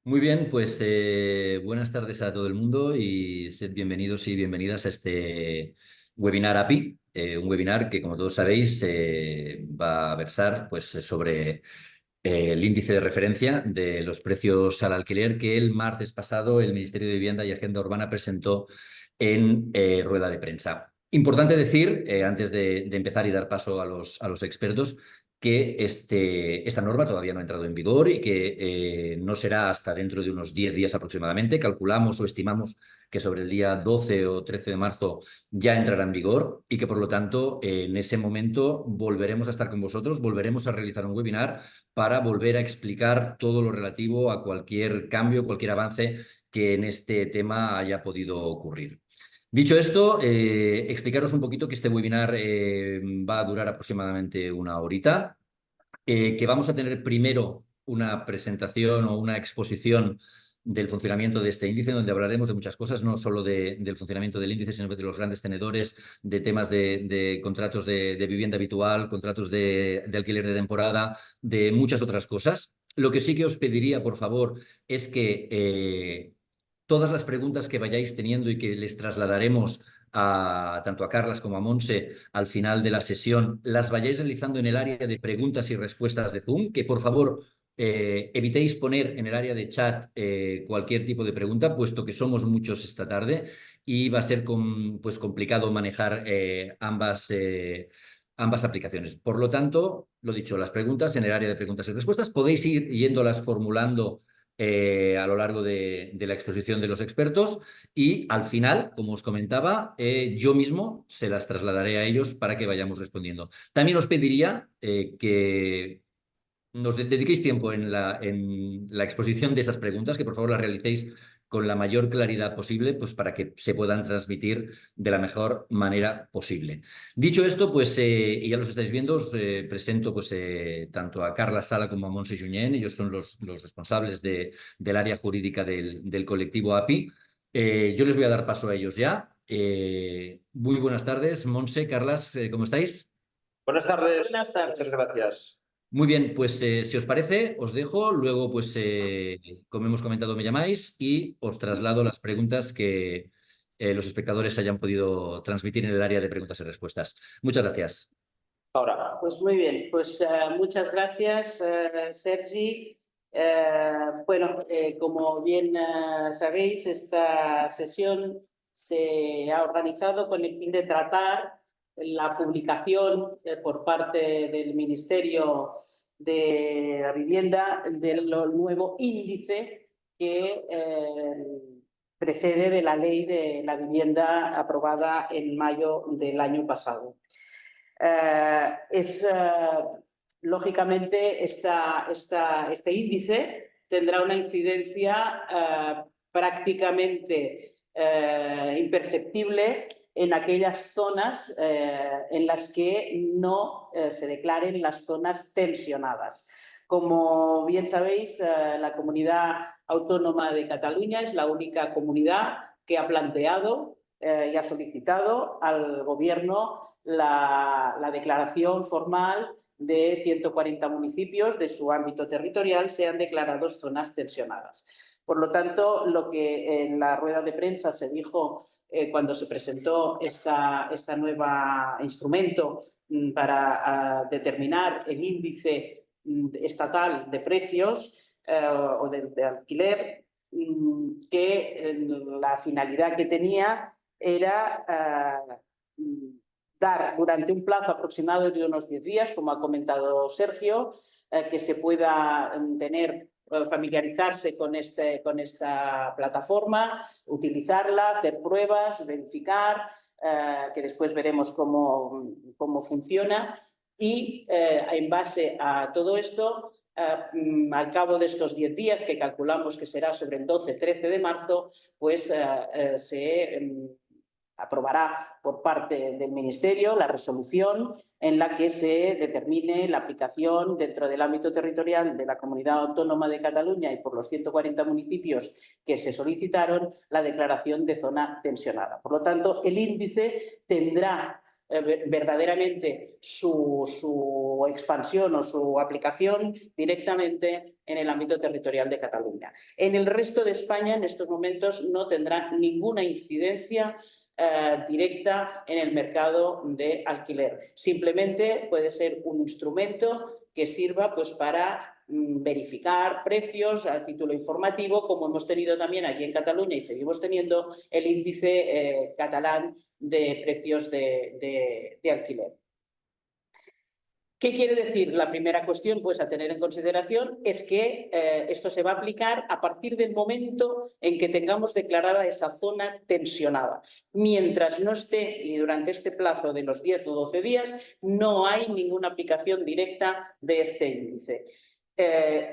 Muy bien, pues buenas tardes a todo el mundo y sed bienvenidos y bienvenidas a este webinar API, un webinar que, como todos sabéis, va a versar pues, sobre el índice de referencia de los precios al alquiler que el martes pasado el Ministerio de Vivienda y Agenda Urbana presentó en rueda de prensa. Importante decir, antes de empezar y dar paso a los expertos, que esta norma todavía no ha entrado en vigor y que no será hasta dentro de unos 10 días aproximadamente. Calculamos o estimamos que sobre el día 12 o 13 de marzo ya entrará en vigor y que, por lo tanto, en ese momento volveremos a estar con vosotros, volveremos a realizar un webinar para volver a explicar todo lo relativo a cualquier cambio, cualquier avance que en este tema haya podido ocurrir. Dicho esto, explicaros un poquito que este webinar va a durar aproximadamente una horita, que vamos a tener primero una presentación o una exposición del funcionamiento de este índice, donde hablaremos de muchas cosas, no solo del funcionamiento del índice, sino de los grandes tenedores, de temas de contratos de vivienda habitual, contratos de alquiler de temporada, de muchas otras cosas. Lo que sí que os pediría, por favor, es que todas las preguntas que vayáis teniendo y que les trasladaremos tanto a Carlas como a Monse al final de la sesión, las vayáis realizando en el área de preguntas y respuestas de Zoom, que por favor evitéis poner en el área de chat cualquier tipo de pregunta, puesto que somos muchos esta tarde y va a ser pues complicado manejar ambas aplicaciones. Por lo tanto, lo dicho, las preguntas en el área de preguntas y respuestas, podéis ir yéndolas formulando a lo largo de la exposición de los expertos y al final, como os comentaba, yo mismo se las trasladaré a ellos para que vayamos respondiendo. También os pediría que nos dediquéis tiempo en la exposición de esas preguntas, que por favor las realicéis con la mayor claridad posible, pues para que se puedan transmitir de la mejor manera posible. Dicho esto, pues y ya los estáis viendo, os presento pues tanto a Carla Sala como a Montse Junyent. Ellos son los responsables del área jurídica del colectivo API. Yo les voy a dar paso a ellos ya. Muy buenas tardes, Montse, Carlas, ¿cómo estáis? Buenas tardes. Buenas tardes. Muchas gracias. Muy bien, pues si os parece, os dejo. Luego, pues como hemos comentado, me llamáis y os traslado las preguntas que los espectadores hayan podido transmitir en el área de preguntas y respuestas. Muchas gracias. Ahora. Pues muy bien, pues muchas gracias, Sergi. Como bien sabéis, esta sesión se ha organizado con el fin de tratar la publicación por parte del Ministerio de la Vivienda del nuevo índice que precede de la Ley de la Vivienda aprobada en mayo del año pasado. Lógicamente, este índice tendrá una incidencia prácticamente imperceptible en aquellas zonas en las que no se declaren las zonas tensionadas. Como bien sabéis, la Comunidad Autónoma de Cataluña es la única comunidad que ha planteado y ha solicitado al Gobierno la declaración formal de 140 municipios de su ámbito territorial sean declarados zonas tensionadas. Por lo tanto, lo que en la rueda de prensa se dijo cuando se presentó esta nueva instrumento para determinar el índice estatal de precios o de alquiler, que la finalidad que tenía era dar durante un plazo aproximado de unos 10 días, como ha comentado Sergio, que se pueda familiarizarse con esta plataforma, utilizarla, hacer pruebas, verificar, que después veremos cómo funciona y en base a todo esto, al cabo de estos 10 días, que calculamos que será sobre el 12-13 de marzo, pues se aprobará por parte del Ministerio la resolución en la que se determine la aplicación dentro del ámbito territorial de la Comunidad Autónoma de Cataluña y por los 140 municipios que se solicitaron la declaración de zona tensionada. Por lo tanto, el índice tendrá verdaderamente su expansión o su aplicación directamente en el ámbito territorial de Cataluña. En el resto de España, en estos momentos, no tendrá ninguna incidencia directa en el mercado de alquiler. Simplemente puede ser un instrumento que sirva pues, para verificar precios a título informativo, como hemos tenido también aquí en Cataluña y seguimos teniendo el índice catalán de precios de alquiler. ¿Qué quiere decir? La primera cuestión pues, a tener en consideración es que esto se va a aplicar a partir del momento en que tengamos declarada esa zona tensionada. Mientras no esté, y durante este plazo de los 10 o 12 días, no hay ninguna aplicación directa de este índice.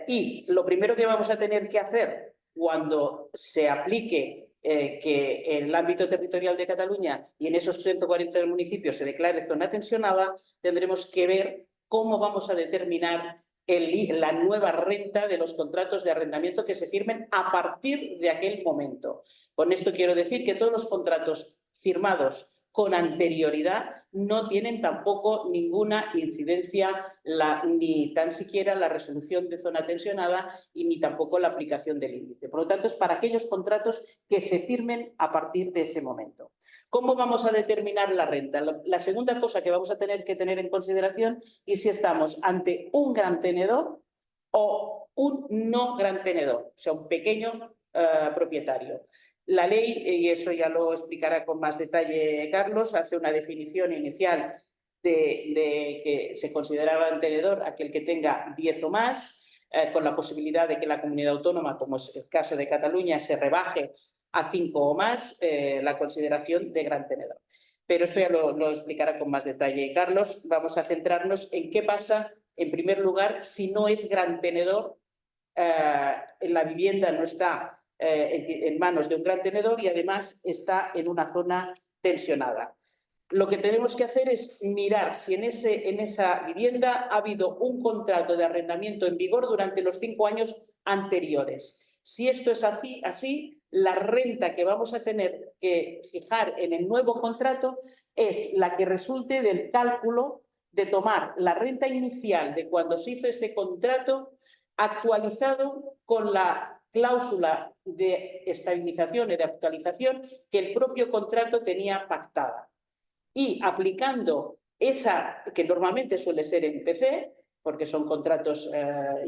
Y lo primero que vamos a tener que hacer cuando se aplique que en el ámbito territorial de Cataluña y en esos 140 municipios se declare zona tensionada, tendremos que ver cómo vamos a determinar la nueva renta de los contratos de arrendamiento que se firmen a partir de aquel momento. Con esto quiero decir que todos los contratos firmados con anterioridad no tienen tampoco ninguna incidencia, ni tan siquiera la resolución de zona tensionada y ni tampoco la aplicación del índice. Por lo tanto, es para aquellos contratos que se firmen a partir de ese momento. ¿Cómo vamos a determinar la renta? La segunda cosa que vamos a tener que tener en consideración es si estamos ante un gran tenedor o un no gran tenedor, o sea, un pequeño propietario. La ley, y eso ya lo explicará con más detalle Carlos, hace una definición inicial de que se considera gran tenedor aquel que tenga 10 o más, con la posibilidad de que la comunidad autónoma, como es el caso de Cataluña, se rebaje a 5 o más la consideración de gran tenedor. Pero esto ya lo explicará con más detalle Carlos. Vamos a centrarnos en qué pasa, en primer lugar, si no es gran tenedor, la vivienda no está en manos de un gran tenedor y además está en una zona tensionada. Lo que tenemos que hacer es mirar si en esa vivienda ha habido un contrato de arrendamiento en vigor durante los 5 años anteriores. Si esto es así, la renta que vamos a tener que fijar en el nuevo contrato es la que resulte del cálculo de tomar la renta inicial de cuando se hizo ese contrato actualizado con la cláusula de estabilización y de actualización que el propio contrato tenía pactada. Y aplicando esa, que normalmente suele ser el IPC, porque son contratos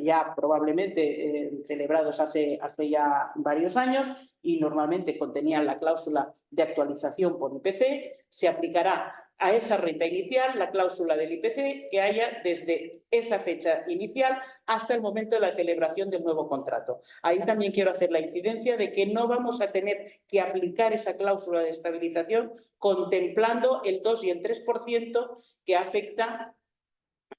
ya probablemente celebrados hace ya varios años y normalmente contenían la cláusula de actualización por IPC, se aplicará a esa renta inicial la cláusula del IPC que haya desde esa fecha inicial hasta el momento de la celebración del nuevo contrato. Ahí también quiero hacer la incidencia de que no vamos a tener que aplicar esa cláusula de estabilización contemplando el 2 y el 3% que afecta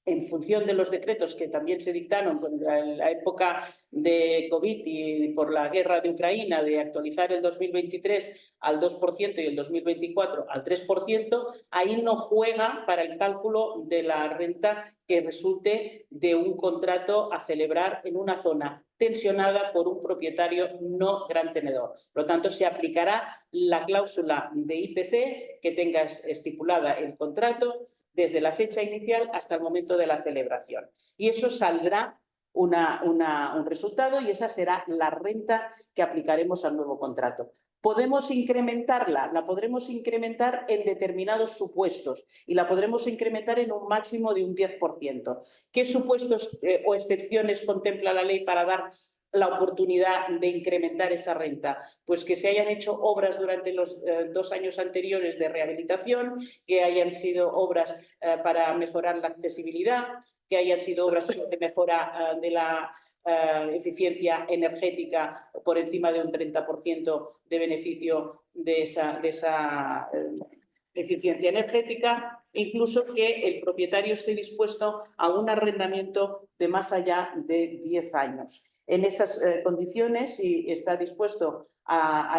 en función de los decretos que también se dictaron en la época de COVID y por la guerra de Ucrania, de actualizar el 2023 al 2% y el 2024 al 3%, ahí no juega para el cálculo de la renta que resulte de un contrato a celebrar en una zona tensionada por un propietario no gran tenedor. Por lo tanto, se aplicará la cláusula de IPC que tenga estipulada el contrato desde la fecha inicial hasta el momento de la celebración. Y eso saldrá un resultado y esa será la renta que aplicaremos al nuevo contrato. ¿Podemos incrementarla? La podremos incrementar en determinados supuestos y la podremos incrementar en un máximo de un 10%. ¿Qué supuestos o excepciones contempla la ley para dar la oportunidad de incrementar esa renta? Pues que se hayan hecho obras durante los 2 años anteriores de rehabilitación, que hayan sido obras para mejorar la accesibilidad, que hayan sido obras de mejora de la eficiencia energética por encima de un 30% de beneficio de esa eficiencia energética, incluso que el propietario esté dispuesto a un arrendamiento de más allá de 10 años. En esas condiciones, si está dispuesto a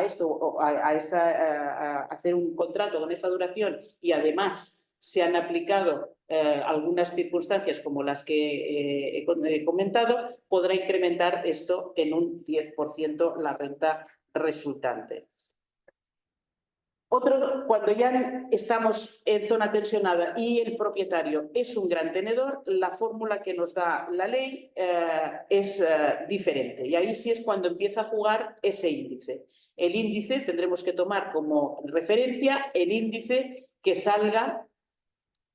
hacer un contrato con esa duración y además se han aplicado algunas circunstancias como las que he comentado, podrá incrementar esto en un 10% la renta resultante. Cuando ya estamos en zona tensionada y el propietario es un gran tenedor, la fórmula que nos da la ley es diferente. Y ahí sí es cuando empieza a jugar ese índice. El índice tendremos que tomar como referencia el índice que salga,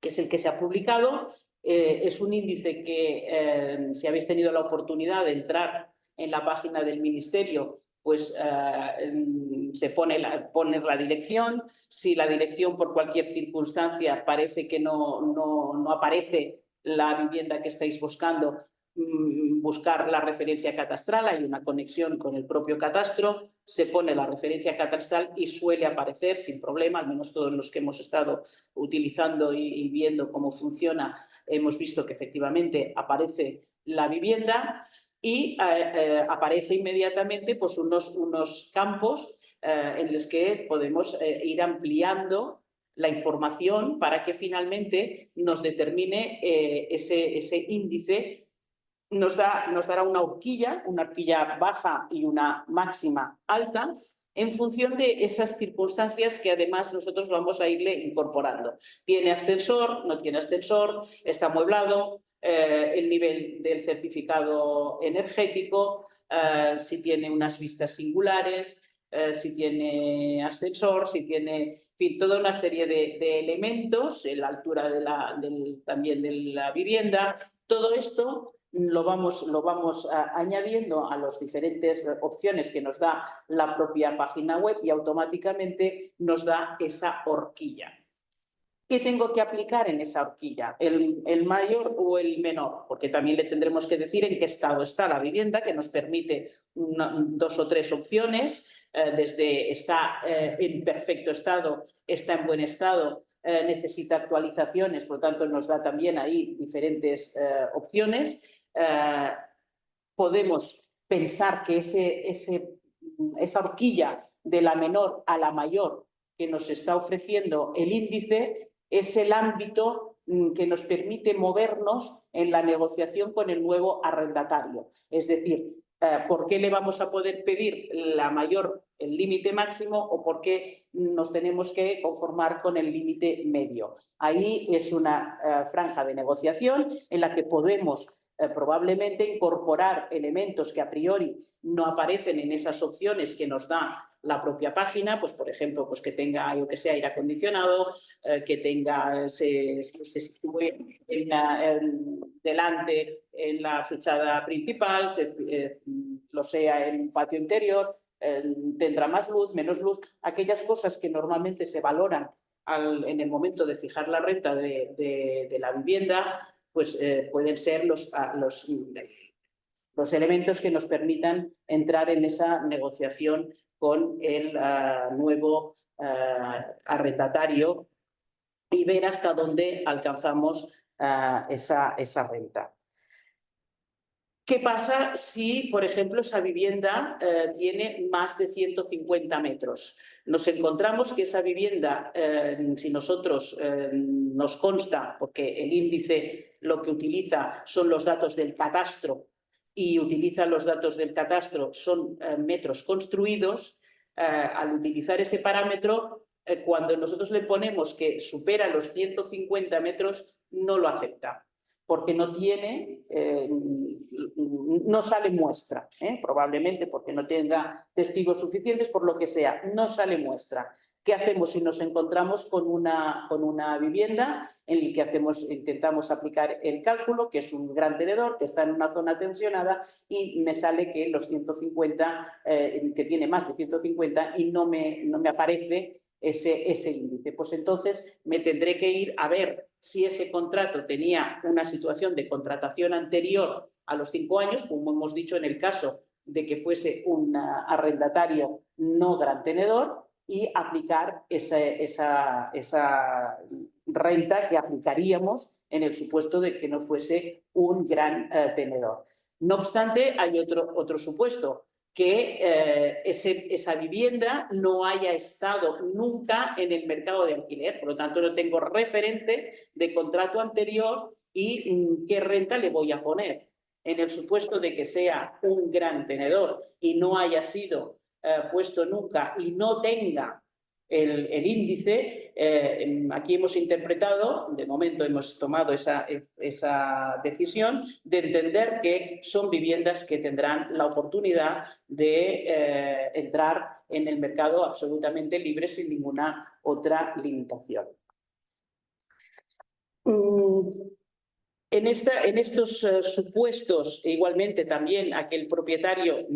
que es el que se ha publicado. Es un índice que, si habéis tenido la oportunidad de entrar en la página del Ministerio, pues se pone la dirección. Si la dirección por cualquier circunstancia parece que no aparece la vivienda que estáis buscando, buscar la referencia catastral, hay una conexión con el propio catastro, se pone la referencia catastral y suele aparecer sin problema, al menos todos los que hemos estado utilizando y viendo cómo funciona, hemos visto que efectivamente aparece la vivienda y aparece inmediatamente pues unos campos en los que podemos ir ampliando la información para que finalmente nos determine ese índice. Nos dará una horquilla baja y una máxima alta en función de esas circunstancias que además nosotros vamos a irle incorporando. ¿Tiene ascensor? ¿No tiene ascensor? ¿Está amueblado? El nivel del certificado energético, si tiene unas vistas singulares, si tiene ascensor, si tiene, en fin, toda una serie de elementos, la altura también de la vivienda. Todo esto lo vamos añadiendo a las diferentes opciones que nos da la propia página web y automáticamente nos da esa horquilla. ¿Qué tengo que aplicar en esa horquilla? ¿El mayor o el menor? Porque también le tendremos que decir en qué estado está la vivienda, que nos permite dos o tres opciones, desde está en perfecto estado, está en buen estado, necesita actualizaciones, por lo tanto nos da también ahí diferentes opciones. Podemos pensar que esa horquilla de la menor a la mayor que nos está ofreciendo el índice es el ámbito que nos permite movernos en la negociación con el nuevo arrendatario. Es decir, ¿por qué le vamos a poder pedir el límite máximo o por qué nos tenemos que conformar con el límite medio? Ahí es una franja de negociación en la que podemos probablemente incorporar elementos que a priori no aparecen en esas opciones que nos da la propia página, pues por ejemplo, pues que tenga, yo que sé, aire acondicionado, que tenga, se sitúe delante en la fachada principal, lo sea en un patio interior, tendrá más luz, menos luz, aquellas cosas que normalmente se valoran en el momento de fijar la renta de la vivienda, pues pueden ser los elementos que nos permitan entrar en esa negociación con el nuevo arrendatario y ver hasta dónde alcanzamos esa renta. ¿Qué pasa si, por ejemplo, esa vivienda tiene más de 150 metros? Nos encontramos que esa vivienda, si nosotros nos consta, porque el índice lo que utiliza son los datos del catastro y utiliza los datos del catastro, son metros construidos, al utilizar ese parámetro, cuando nosotros le ponemos que supera los 150 metros, no lo acepta, porque no tiene, no sale muestra, probablemente porque no tenga testigos suficientes, por lo que sea, no sale muestra. ¿Qué hacemos si nos encontramos con una vivienda en la que intentamos aplicar el cálculo, que es un gran tenedor, que está en una zona tensionada y me sale que los 150, que tiene más de 150 y no me aparece ese índice? Pues entonces me tendré que ir a ver si ese contrato tenía una situación de contratación anterior a los 5 años, como hemos dicho en el caso de que fuese un arrendatario no gran tenedor, y aplicar esa renta que aplicaríamos en el supuesto de que no fuese un gran tenedor. No obstante, hay otro supuesto, que esa vivienda no haya estado nunca en el mercado de alquiler, por lo tanto no tengo referente de contrato anterior y qué renta le voy a poner. En el supuesto de que sea un gran tenedor y no haya sido puesto nunca y no tenga el índice. Aquí hemos interpretado, de momento hemos tomado esa decisión de entender que son viviendas que tendrán la oportunidad de entrar en el mercado absolutamente libre sin ninguna otra limitación. En estos supuestos, igualmente también aquel propietario,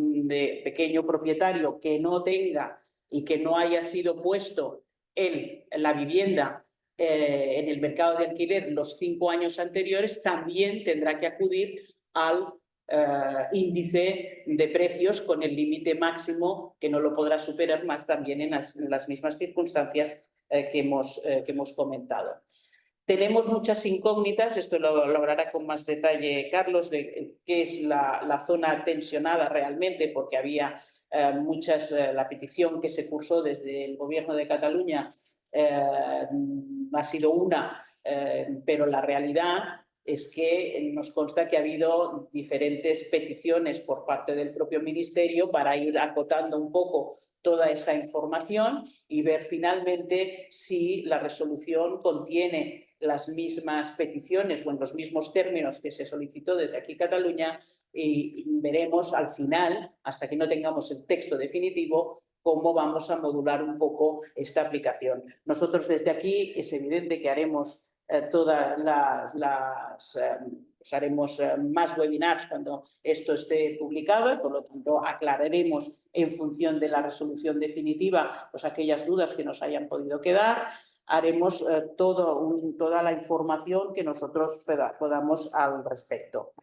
pequeño propietario que no tenga y que no haya sido puesto la vivienda en el mercado de alquiler los 5 años anteriores, también tendrá que acudir al índice de precios con el límite máximo, que no lo podrá superar más también en las mismas circunstancias que hemos comentado. Tenemos muchas incógnitas, esto lo hablará con más detalle Carlos, de qué es la zona tensionada realmente, porque había la petición que se cursó desde el Gobierno de Cataluña ha sido una, pero la realidad es que nos consta que ha habido diferentes peticiones por parte del propio Ministerio para ir acotando un poco toda esa información y ver finalmente si la resolución contiene las mismas peticiones o en los mismos términos que se solicitó desde aquí Cataluña, y veremos al final, hasta que no tengamos el texto definitivo, cómo vamos a modular un poco esta aplicación. Nosotros desde aquí es evidente que haremos haremos más webinars cuando esto esté publicado y por lo tanto aclararemos en función de la resolución definitiva pues aquellas dudas que nos hayan podido quedar. Haremos toda la información que nosotros podamos al respecto.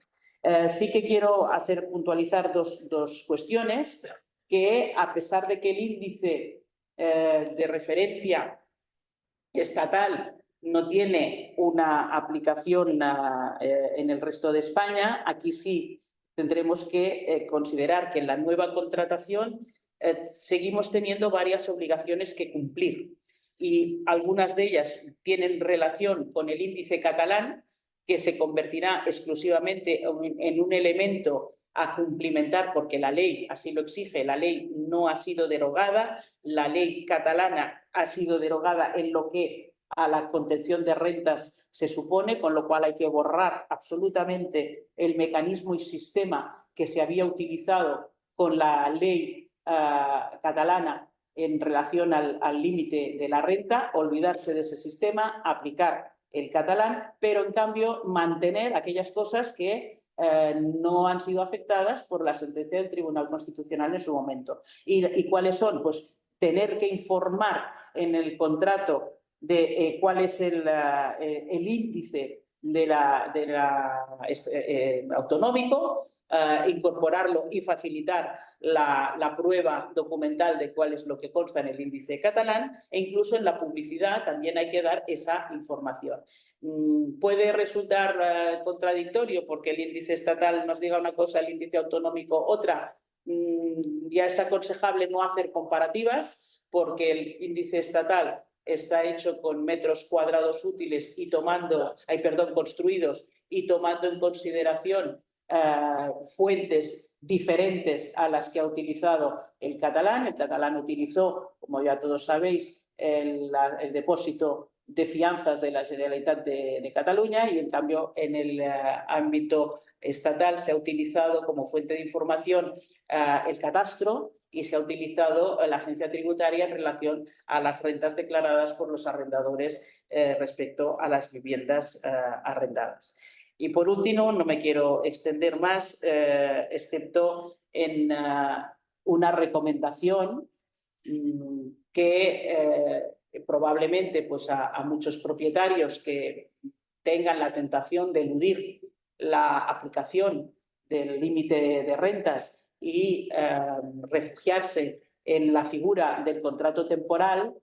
Sí que quiero puntualizar dos cuestiones, que a pesar de que el índice de referencia estatal no tiene una aplicación en el resto de España, aquí sí tendremos que considerar que en la nueva contratación seguimos teniendo varias obligaciones que cumplir y algunas de ellas tienen relación con el índice catalán, que se convertirá exclusivamente en un elemento a cumplimentar porque la ley así lo exige, la ley no ha sido derogada, la ley catalana ha sido derogada en lo que a la contención de rentas se supone, con lo cual hay que borrar absolutamente el mecanismo y sistema que se había utilizado con la ley catalana en relación al límite de la renta, olvidarse de ese sistema, aplicar el catalán, pero en cambio mantener aquellas cosas que no han sido afectadas por la sentencia del Tribunal Constitucional en su momento. ¿Y cuáles son? Pues tener que informar en el contrato de cuál es el índice autonómico, incorporarlo y facilitar la prueba documental de cuál es lo que consta en el índice catalán, e incluso en la publicidad también hay que dar esa información. Puede resultar contradictorio porque el índice estatal nos diga una cosa, el índice autonómico otra. Ya es aconsejable no hacer comparativas porque el índice estatal está hecho con metros cuadrados útiles y construidos y tomando en consideración fuentes diferentes a las que ha utilizado el catalán. El catalán utilizó, como ya todos sabéis, el depósito de fianzas de la Generalitat de Cataluña y en cambio en el ámbito estatal se ha utilizado como fuente de información el catastro y se ha utilizado la agencia tributaria en relación a las rentas declaradas por los arrendadores respecto a las viviendas arrendadas. Y por último, no me quiero extender más, excepto en una recomendación que probablemente pues, a muchos propietarios que tengan la tentación de eludir la aplicación del límite de rentas y refugiarse en la figura del contrato temporal,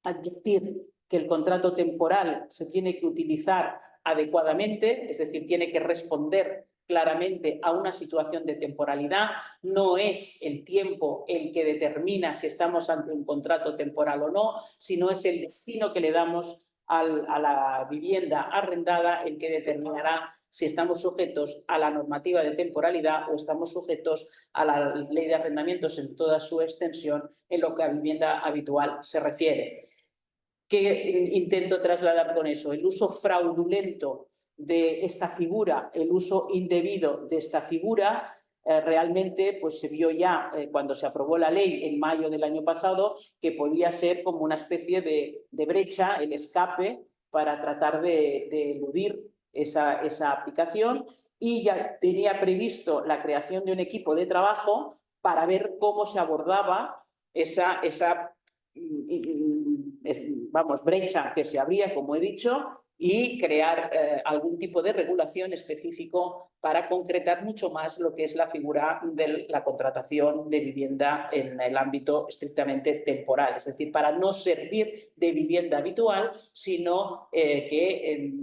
advertir que el contrato temporal se tiene que utilizar adecuadamente, es decir, tiene que responder claramente a una situación de temporalidad. No es el tiempo el que determina si estamos ante un contrato temporal o no, sino es el destino que le damos a la vivienda arrendada el que determinará si estamos sujetos a la normativa de temporalidad o estamos sujetos a la ley de arrendamientos en toda su extensión en lo que a vivienda habitual se refiere. ¿Qué intento trasladar con eso? El uso fraudulento de esta figura, el uso indebido de esta figura, realmente pues se vio ya cuando se aprobó la ley en mayo del año pasado que podía ser como una especie de brecha, el escape para tratar de eludir esa aplicación, y ya tenía previsto la creación de un equipo de trabajo para ver cómo se abordaba esa brecha que se abría, como he dicho, y crear algún tipo de regulación específico para concretar mucho más lo que es la figura de la contratación de vivienda en el ámbito estrictamente temporal, es decir, para no servir de vivienda habitual, sino que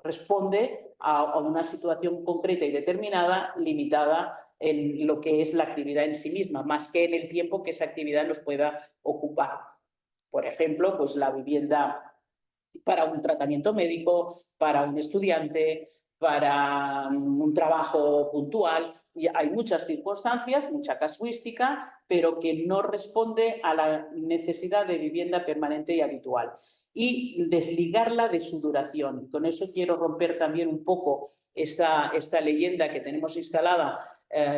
responde a una situación concreta y determinada, limitada en lo que es la actividad en sí misma, más que en el tiempo que esa actividad nos pueda ocupar. Por ejemplo, pues la vivienda para un tratamiento médico, para un estudiante, para un trabajo puntual. Y hay muchas circunstancias, mucha casuística, pero que no responde a la necesidad de vivienda permanente y habitual. Y desligarla de su duración. Con eso quiero romper también un poco esta leyenda que tenemos instalada,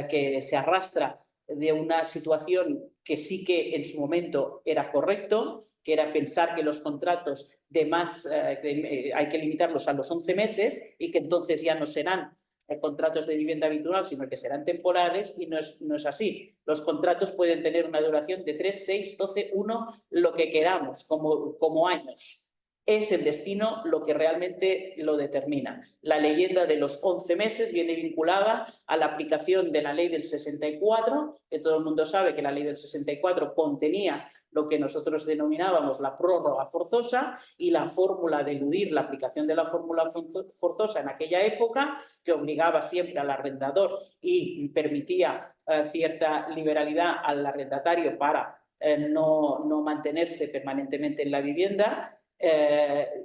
que se arrastra de una situación que sí que en su momento era correcto, que era pensar que los contratos de más hay que limitarlos a los 11 meses y que entonces ya no serán contratos de vivienda habitual, sino que serán temporales, y no es así. Los contratos pueden tener una duración de 3, 6, 12, 1, lo que queramos, como años. Es el destino lo que realmente lo determina. La leyenda de los 11 meses viene vinculada a la aplicación de la ley del 64, que todo el mundo sabe que la ley del 64 contenía lo que nosotros denominábamos la prórroga forzosa, y la fórmula de eludir la aplicación de la fórmula forzosa en aquella época, que obligaba siempre al arrendador y permitía cierta liberalidad al arrendatario para no mantenerse permanentemente en la vivienda.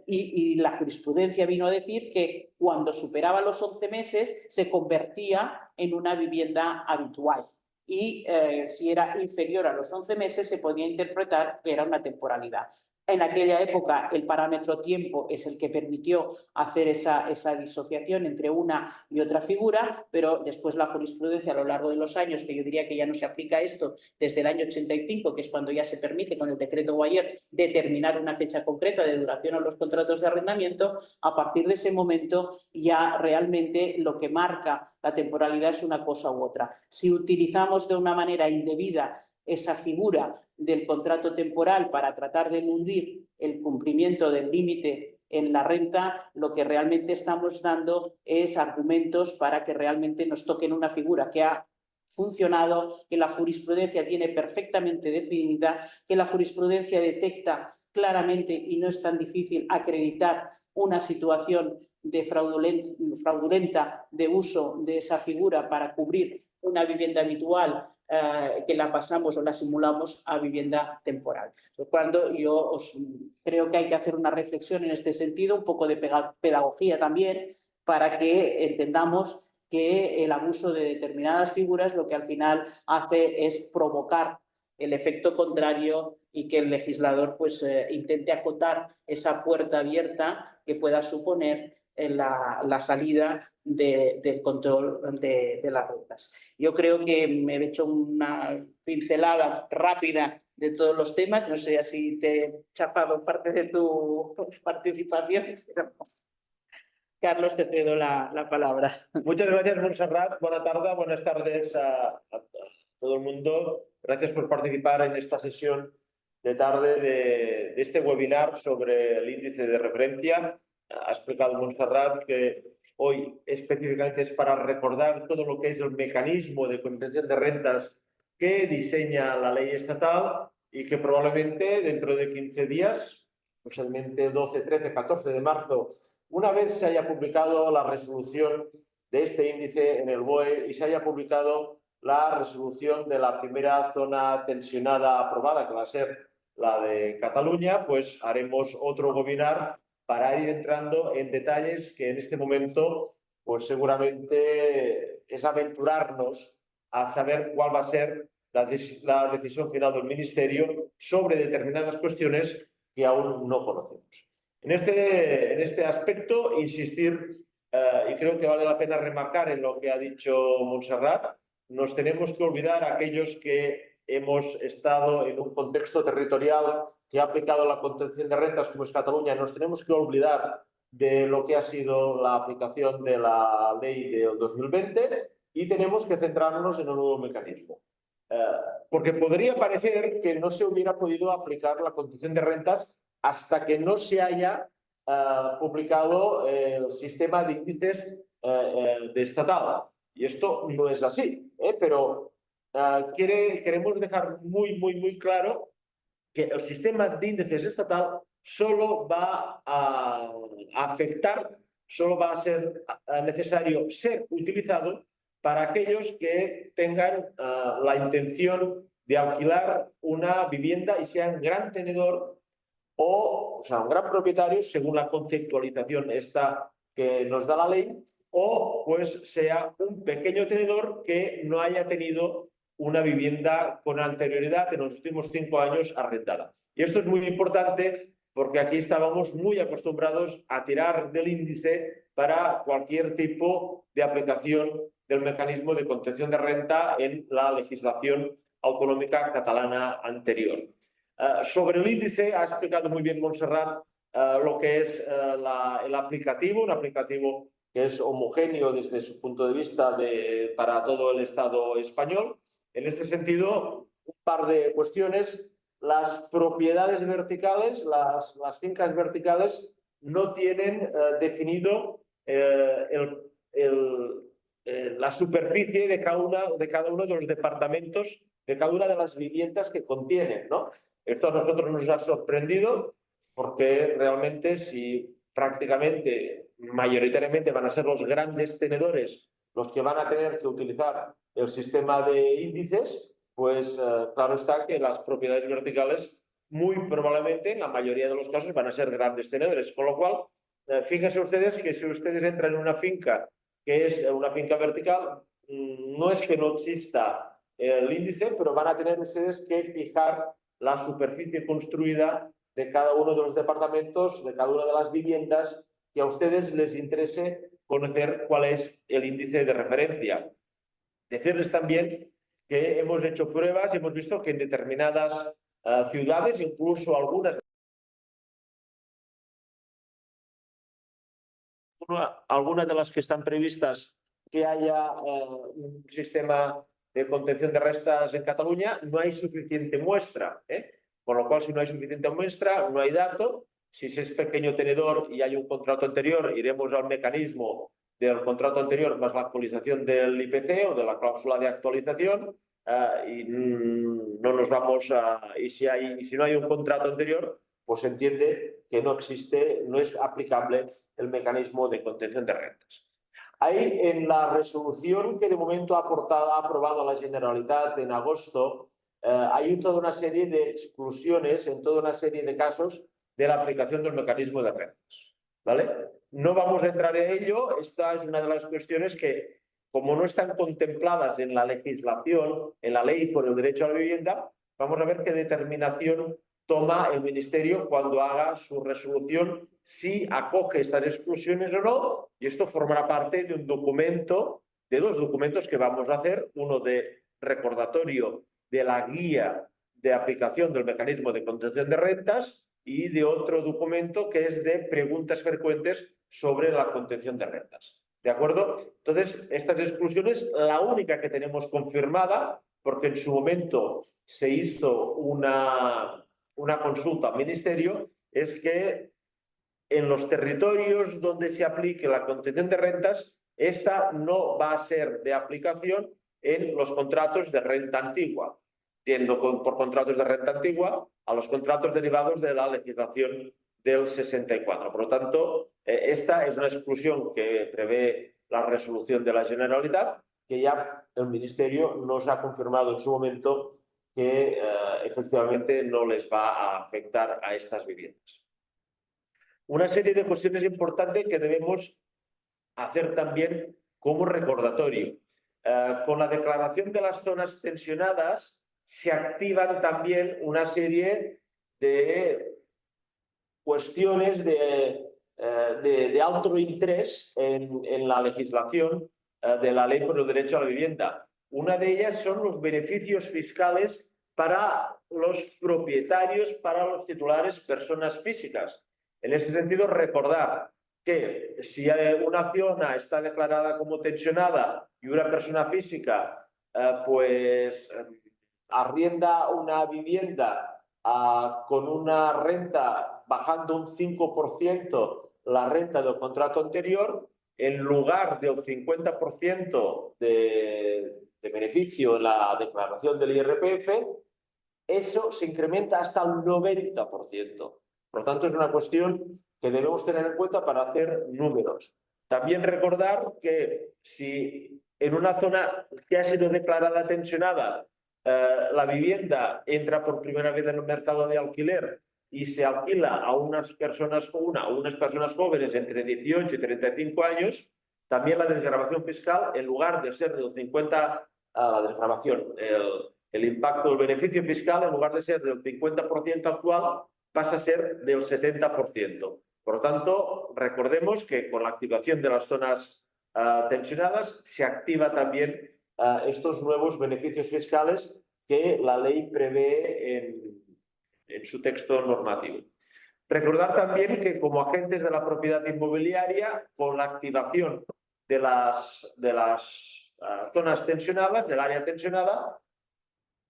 Y la jurisprudencia vino a decir que cuando superaba los 11 meses se convertía en una vivienda habitual, y si era inferior a los 11 meses se podía interpretar que era una temporalidad. En aquella época el parámetro tiempo es el que permitió hacer esa disociación entre una y otra figura, pero después la jurisprudencia a lo largo de los años, que yo diría que ya no se aplica esto desde el año 85, que es cuando ya se permite con el decreto Guayer determinar una fecha concreta de duración a los contratos de arrendamiento, a partir de ese momento ya realmente lo que marca la temporalidad es una cosa u otra. Si utilizamos de una manera indebida esa figura del contrato temporal para tratar de eludir el cumplimiento del límite en la renta, lo que realmente estamos dando es argumentos para que realmente nos toquen una figura que ha funcionado, que la jurisprudencia tiene perfectamente definida, que la jurisprudencia detecta claramente, y no es tan difícil acreditar una situación de fraudulenta de uso de esa figura para cubrir una vivienda habitual, que la pasamos o la simulamos a vivienda temporal. Cuando yo creo que hay que hacer una reflexión en este sentido, un poco de pedagogía también, para que entendamos que el abuso de determinadas figuras lo que al final hace es provocar el efecto contrario, y que el legislador pues intente acotar esa puerta abierta que pueda suponer la salida del control de las rentas. Yo creo que me he hecho una pincelada rápida de todos los temas, no sé si te he chafado parte de tu participación, pero Carlos, te cedo la palabra. Muchas gracias, Montserrat. Buenas tardes a todo el mundo. Gracias por participar en esta sesión de tarde de este webinar sobre el índice de referencia. Ha explicado Montserrat que hoy específicamente es para recordar todo lo que es el mecanismo de compensación de rentas que diseña la ley estatal, y que probablemente dentro de 15 días, posiblemente 12, 13, 14 de marzo, una vez se haya publicado la resolución de este índice en el BOE y se haya publicado la resolución de la primera zona tensionada aprobada, que va a ser la de Cataluña, pues haremos otro webinar para ir entrando en detalles que en este momento pues seguramente es aventurarnos a saber cuál va a ser la decisión final del Ministerio sobre determinadas cuestiones que aún no conocemos. En este aspecto, insistir, y creo que vale la pena remarcar en lo que ha dicho Montserrat, nos tenemos que olvidar aquellos que hemos estado en un contexto territorial que ha aplicado la contención de rentas como es Cataluña, nos tenemos que olvidar de lo que ha sido la aplicación de la ley del 2020 y tenemos que centrarnos en un nuevo mecanismo. Porque podría parecer que no se hubiera podido aplicar la contención de rentas hasta que no se haya publicado el sistema de índices de estatal. Y esto no es así, pero queremos dejar muy claro que el sistema de índices estatal solo va a afectar, solo va a ser necesario ser utilizado para aquellos que tengan la intención de alquilar una vivienda y sean gran tenedor o sea, un gran propietario, según la conceptualización esta que nos da la ley, o pues sea un pequeño tenedor que no haya tenido una vivienda con anterioridad en los últimos 5 años arrendada. Y esto es muy importante porque aquí estábamos muy acostumbrados a tirar del índice para cualquier tipo de aplicación del mecanismo de contención de renta en la legislación autonómica catalana anterior. Sobre el índice, ha explicado muy bien Montserrat lo que es el aplicativo, un aplicativo que es homogéneo desde su punto de vista para todo el Estado español. En este sentido, un par de cuestiones. Las propiedades verticales, las fincas verticales, no tienen definido la superficie de cada uno de los departamentos, de cada una de las viviendas que contienen, ¿no? Esto a nosotros nos ha sorprendido porque realmente si prácticamente, mayoritariamente van a ser los grandes tenedores los que van a tener que utilizar el sistema de índices, pues claro está que las propiedades verticales muy probablemente en la mayoría de los casos van a ser grandes tenedores, con lo cual fíjense ustedes que si ustedes entran en una finca que es una finca vertical, no es que no exista el índice, pero van a tener ustedes que fijar la superficie construida de cada uno de los departamentos, de cada una de las viviendas, que a ustedes les interese conocer cuál es el índice de referencia. Decirles también que hemos hecho pruebas y hemos visto que en determinadas ciudades, incluso algunas de las que están previstas que haya un sistema de contención de rentas en Cataluña, no hay suficiente muestra. Con lo cual, si no hay suficiente muestra, no hay dato. Si es pequeño tenedor y hay un contrato anterior, iremos al mecanismo del contrato anterior más la actualización del IPC o de la cláusula de actualización y no nos vamos a... Y si no hay un contrato anterior, pues se entiende que no existe, no es aplicable el mecanismo de contención de rentas. Ahí en la resolución que de momento ha aprobado la Generalitat en agosto, hay toda una serie de exclusiones en toda una serie de casos de la aplicación del mecanismo de rentas, ¿vale? No vamos a entrar en ello, esta es una de las cuestiones que, como no están contempladas en la legislación, en la ley por el derecho a la vivienda, vamos a ver qué determinación toma el Ministerio cuando haga su resolución, si acoge estas exclusiones o no, y esto formará parte de un documento, de dos documentos que vamos a hacer, uno de recordatorio de la guía de aplicación del mecanismo de contención de rentas y de otro documento que es de preguntas frecuentes sobre la contención de rentas. ¿De acuerdo? Entonces, estas exclusiones, la única que tenemos confirmada, porque en su momento se hizo una consulta al Ministerio, es que en los territorios donde se aplique la contención de rentas, esta no va a ser de aplicación en los contratos de renta antigua, entiendo por contratos de renta antigua a los contratos derivados de la legislación del 64. Por lo tanto, esta es una exclusión que prevé la resolución de la Generalitat, que ya el Ministerio nos ha confirmado en su momento que efectivamente no les va a afectar a estas viviendas. Una serie de cuestiones importantes que debemos hacer también como recordatorio. Con la declaración de las zonas tensionadas se activan también una serie de cuestiones de alto interés en la legislación de la Ley por el Derecho a la Vivienda. Una de ellas son los beneficios fiscales para los propietarios, para los titulares, personas físicas. En ese sentido, recordar que si una zona está declarada como tensionada y una persona física arrienda una vivienda con una renta bajando un 5% la renta del contrato anterior, en lugar del 50% de beneficio en la declaración del IRPF, eso se incrementa hasta el 90%. Por lo tanto, es una cuestión que debemos tener en cuenta para hacer números. También recordar que si en una zona que ha sido declarada tensionada la vivienda entra por primera vez en el mercado de alquiler y se alquila a unas personas jóvenes entre 18 y 35 años, también la desgravación fiscal, en lugar de ser del 50%, la desgravación, el impacto del beneficio fiscal, en lugar de ser del 50% actual, pasa a ser del 70%. Por lo tanto, recordemos que con la activación de las zonas tensionadas se activa también estos nuevos beneficios fiscales que la ley prevé en su texto normativo. Recordar también que como agentes de la propiedad inmobiliaria, con la activación de las zonas tensionadas, del área tensionada,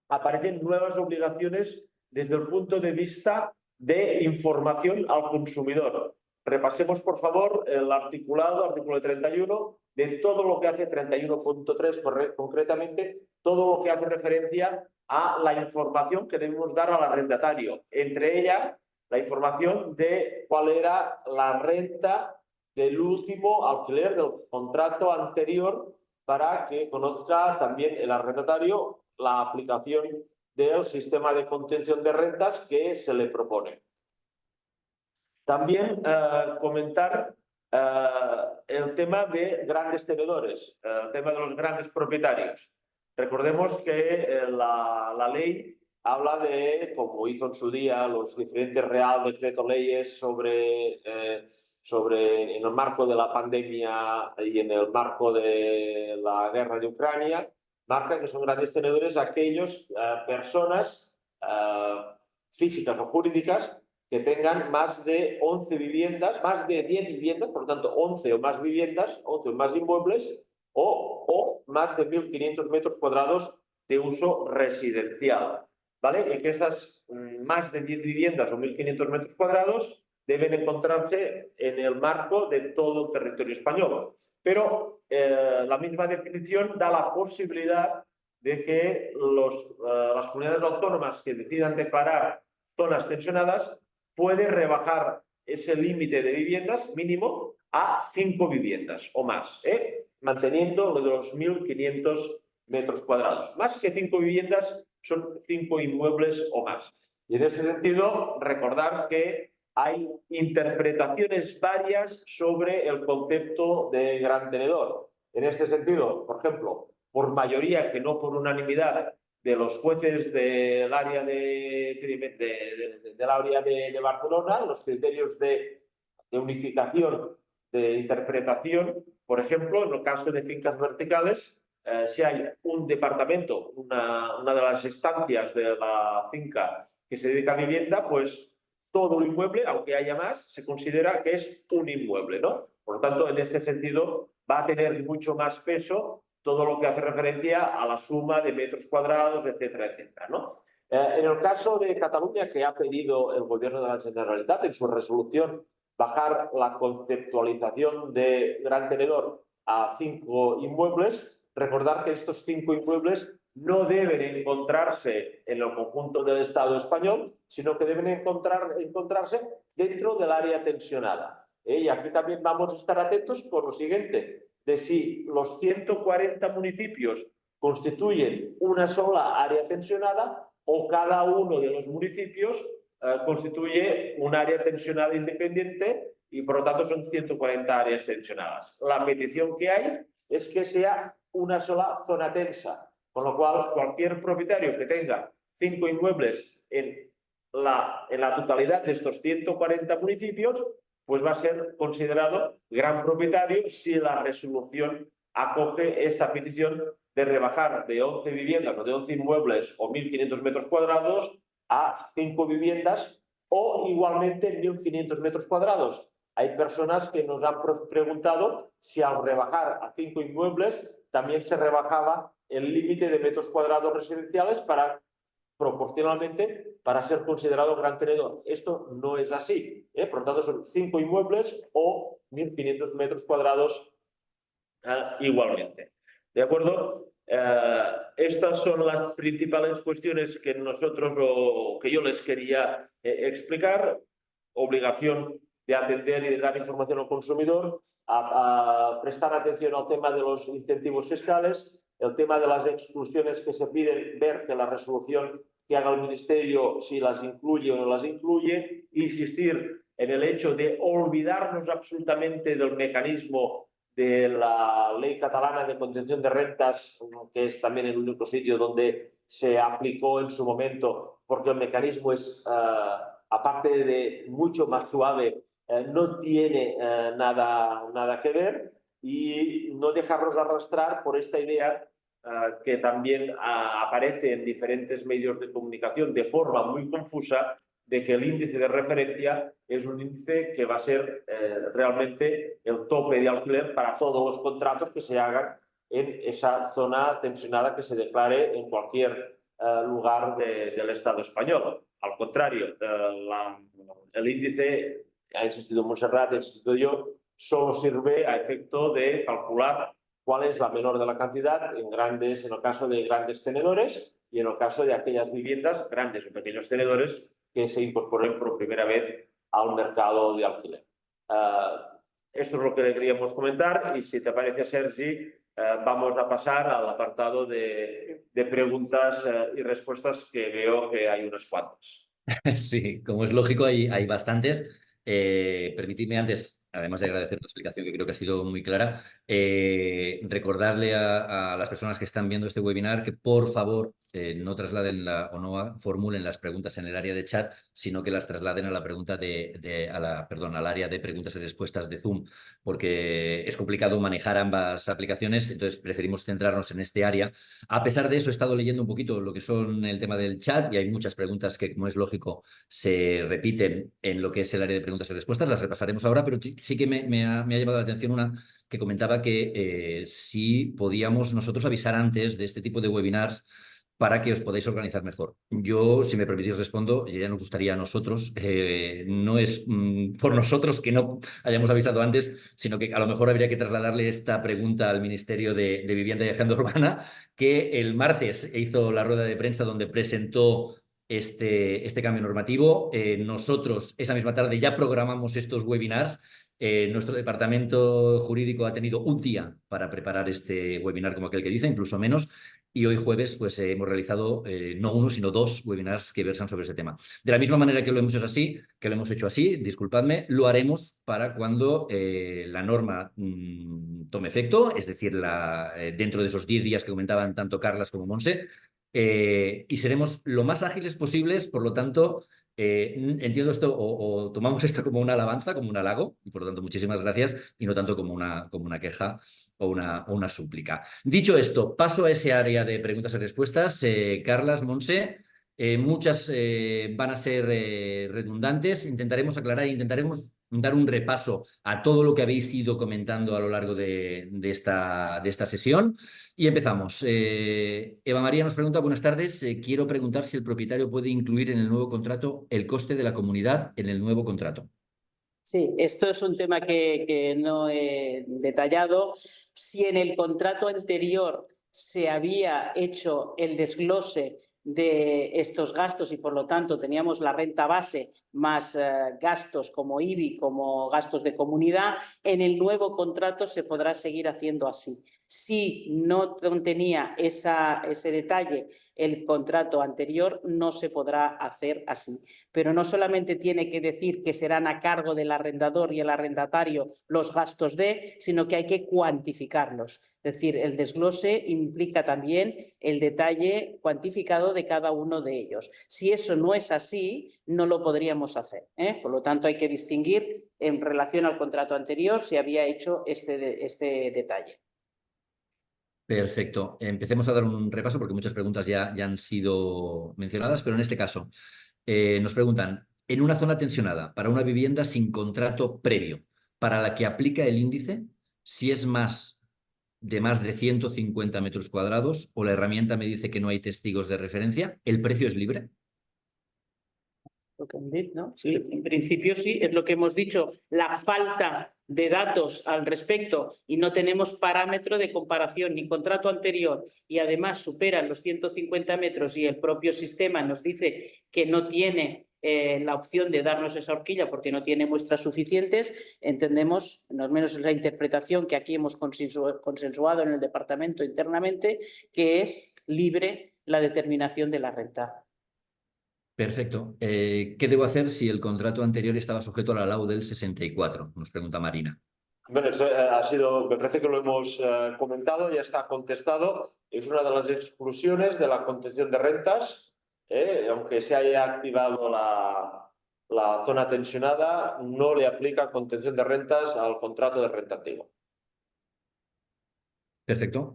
aparecen nuevas obligaciones desde el punto de vista de información al consumidor. Repasemos, por favor, el articulado, artículo 31, de todo lo que hace 31.3 concretamente, todo lo que hace referencia a la información que debemos dar al arrendatario. Entre ellas, la información de cuál era la renta del último alquiler del contrato anterior para que conozca también el arrendatario la aplicación del sistema de contención de rentas que se le propone. También comentar el tema de grandes tenedores, el tema de los grandes propietarios. Recordemos que la ley habla de, como hizo en su día los diferentes Real Decreto Leyes sobre en el marco de la pandemia y en el marco de la guerra de Ucrania, marca que son grandes tenedores aquellos personas físicas o jurídicas que tengan más de 11 viviendas, más de 10 viviendas, por lo tanto 11 o más viviendas, 11 o más inmuebles o más de 1.500 metros cuadrados de uso residencial. ¿Vale? Y que estas más de 10 viviendas o 1.500 metros cuadrados deben encontrarse en el marco de todo el territorio español. Pero la misma definición da la posibilidad de que las comunidades autónomas que decidan declarar zonas tensionadas puede rebajar ese límite de viviendas mínimo a 5 viviendas o más, manteniendo lo de los 1.500 metros cuadrados. Más que 5 viviendas son 5 inmuebles o más. Y en ese sentido, recordar que hay interpretaciones varias sobre el concepto de gran tenedor. En este sentido, por ejemplo, por mayoría, que no por unanimidad, de los jueces del área de Barcelona, los criterios de unificación de interpretación, por ejemplo, en el caso de fincas verticales, si hay un departamento, una de las estancias de la finca que se dedica a vivienda, pues todo el inmueble, aunque haya más, se considera que es un inmueble, ¿no? Por lo tanto, en este sentido, va a tener mucho más peso todo lo que hace referencia a la suma de metros cuadrados, etcétera, etcétera, ¿no? En el caso de Cataluña, que ha pedido el Gobierno de la Generalitat en su resolución bajar la conceptualización de gran tenedor a 5 inmuebles, recordar que estos 5 inmuebles no deben encontrarse en el conjunto del Estado español, sino que deben encontrarse dentro del área tensionada. Y aquí también vamos a estar atentos con lo siguiente, de si los 140 municipios constituyen una sola área tensionada o cada uno de los municipios constituye un área tensionada independiente y por lo tanto son 140 áreas tensionadas. La petición que hay es que sea una sola zona tensa, con lo cual cualquier propietario que tenga 5 inmuebles en la totalidad de estos 140 municipios, pues va a ser considerado gran propietario si la resolución acoge esta petición de rebajar de 11 viviendas o de 11 inmuebles o 1.500 metros cuadrados a 5 viviendas o igualmente 1.500 metros cuadrados. Hay personas que nos han preguntado si al rebajar a 5 inmuebles también se rebajaba el límite de metros cuadrados residenciales proporcionalmente para ser considerado gran tenedor. Esto no es así, por lo tanto son 5 inmuebles o 1.500 metros cuadrados igualmente. ¿De acuerdo? Estas son las principales cuestiones que que yo les quería explicar. Obligación de atender y de dar información al consumidor, a prestar atención al tema de los incentivos fiscales, el tema de las exclusiones que se piden, ver que la resolución que haga el Ministerio si las incluye o no las incluye, insistir en el hecho de olvidarnos absolutamente del mecanismo de la ley catalana de contención de rentas, que es también el único sitio donde se aplicó en su momento, porque el mecanismo es, aparte de mucho más suave, no tiene nada que ver, y no dejarnos arrastrar por esta idea que también aparece en diferentes medios de comunicación de forma muy confusa, de que el índice de referencia es un índice que va a ser realmente el tope de alquiler para todos los contratos que se hagan en esa zona tensionada que se declare en cualquier lugar del Estado español. Al contrario, el índice, ha insistido Montserrat, he insistido yo, solo sirve a efecto de calcular cuál es la menor de la cantidad en el caso de grandes tenedores y en el caso de aquellas viviendas, grandes o pequeños tenedores, que se incorporen por primera vez al mercado de alquiler. Esto es lo que le queríamos comentar y si te parece, Sergi, vamos a pasar al apartado de preguntas y respuestas, que veo que hay unas cuantas. Sí, como es lógico, hay bastantes. Permitidme antes, además de agradecer la explicación que creo que ha sido muy clara, recordarle a las personas que están viendo este webinar que por favor no trasladen o no formulen las preguntas en el área de chat, sino que las trasladen a la pregunta al área de preguntas y respuestas de Zoom, porque es complicado manejar ambas aplicaciones, entonces preferimos centrarnos en este área. A pesar de eso, he estado leyendo un poquito lo que son el tema del chat y hay muchas preguntas que, como es lógico, se repiten en lo que es el área de preguntas y respuestas. Las repasaremos ahora, pero sí que me ha llamado la atención una que comentaba que si podíamos nosotros avisar antes de este tipo de webinars para que os podáis organizar mejor. Yo, si me permitís, respondo, ya nos gustaría a nosotros, no es por nosotros que no hayamos avisado antes, sino que a lo mejor habría que trasladarle esta pregunta al Ministerio de Vivienda y Agenda Urbana, que el martes hizo la rueda de prensa donde presentó este cambio normativo. Nosotros esa misma tarde ya programamos estos webinars. Nuestro departamento jurídico ha tenido un día para preparar este webinar, como aquel que dice, incluso menos. Y hoy jueves pues hemos realizado no uno, sino 2 webinars que versan sobre ese tema. De la misma manera que lo hemos hecho así, disculpadme, lo haremos para cuando la norma tome efecto, es decir, dentro de esos 10 días que comentaban tanto Carlas como Monse, y seremos lo más ágiles posibles, por lo tanto, entiendo esto o tomamos esto como una alabanza, como un halago, y por lo tanto muchísimas gracias, y no tanto como una queja o una súplica. Dicho esto, paso a ese área de preguntas y respuestas. Carlas, Monse, muchas van a ser redundantes. Intentaremos aclarar e intentaremos dar un repaso a todo lo que habéis ido comentando a lo largo de esta sesión. Y empezamos. Eva María nos pregunta, buenas tardes, quiero preguntar si el propietario puede incluir en el nuevo contrato el coste de la comunidad en el nuevo contrato. Sí, esto es un tema que no he detallado. Si en el contrato anterior se había hecho el desglose de estos gastos y por lo tanto teníamos la renta base más gastos como IBI, como gastos de comunidad, en el nuevo contrato se podrá seguir haciendo así. Si no contenía ese detalle el contrato anterior, no se podrá hacer así. Pero no solamente tiene que decir que serán a cargo del arrendador y el arrendatario los gastos de, sino que hay que cuantificarlos. Es decir, el desglose implica también el detalle cuantificado de cada uno de ellos. Si eso no es así, no lo podríamos hacer, ¿eh? Por lo tanto, hay que distinguir en relación al contrato anterior si había hecho este detalle. Perfecto. Empecemos a dar un repaso porque muchas preguntas ya han sido mencionadas, pero en este caso nos preguntan, en una zona tensionada, para una vivienda sin contrato previo, para la que aplica el índice, si es más de 150 metros cuadrados o la herramienta me dice que no hay testigos de referencia, ¿el precio es libre? ¿No? Sí, en principio sí, es lo que hemos dicho, la falta de datos al respecto y no tenemos parámetro de comparación ni contrato anterior y además superan los 150 metros y el propio sistema nos dice que no tiene la opción de darnos esa horquilla porque no tiene muestras suficientes, entendemos, al menos es la interpretación que aquí hemos consensuado en el departamento internamente, que es libre la determinación de la renta. Perfecto. ¿Qué debo hacer si el contrato anterior estaba sujeto a la LAU del 64? Nos pregunta Marina. Bueno, eso me parece que lo hemos comentado, ya está contestado. Es una de las exclusiones de la contención de rentas. Aunque se haya activado la zona tensionada, no le aplica contención de rentas al contrato de renta antigua. Perfecto.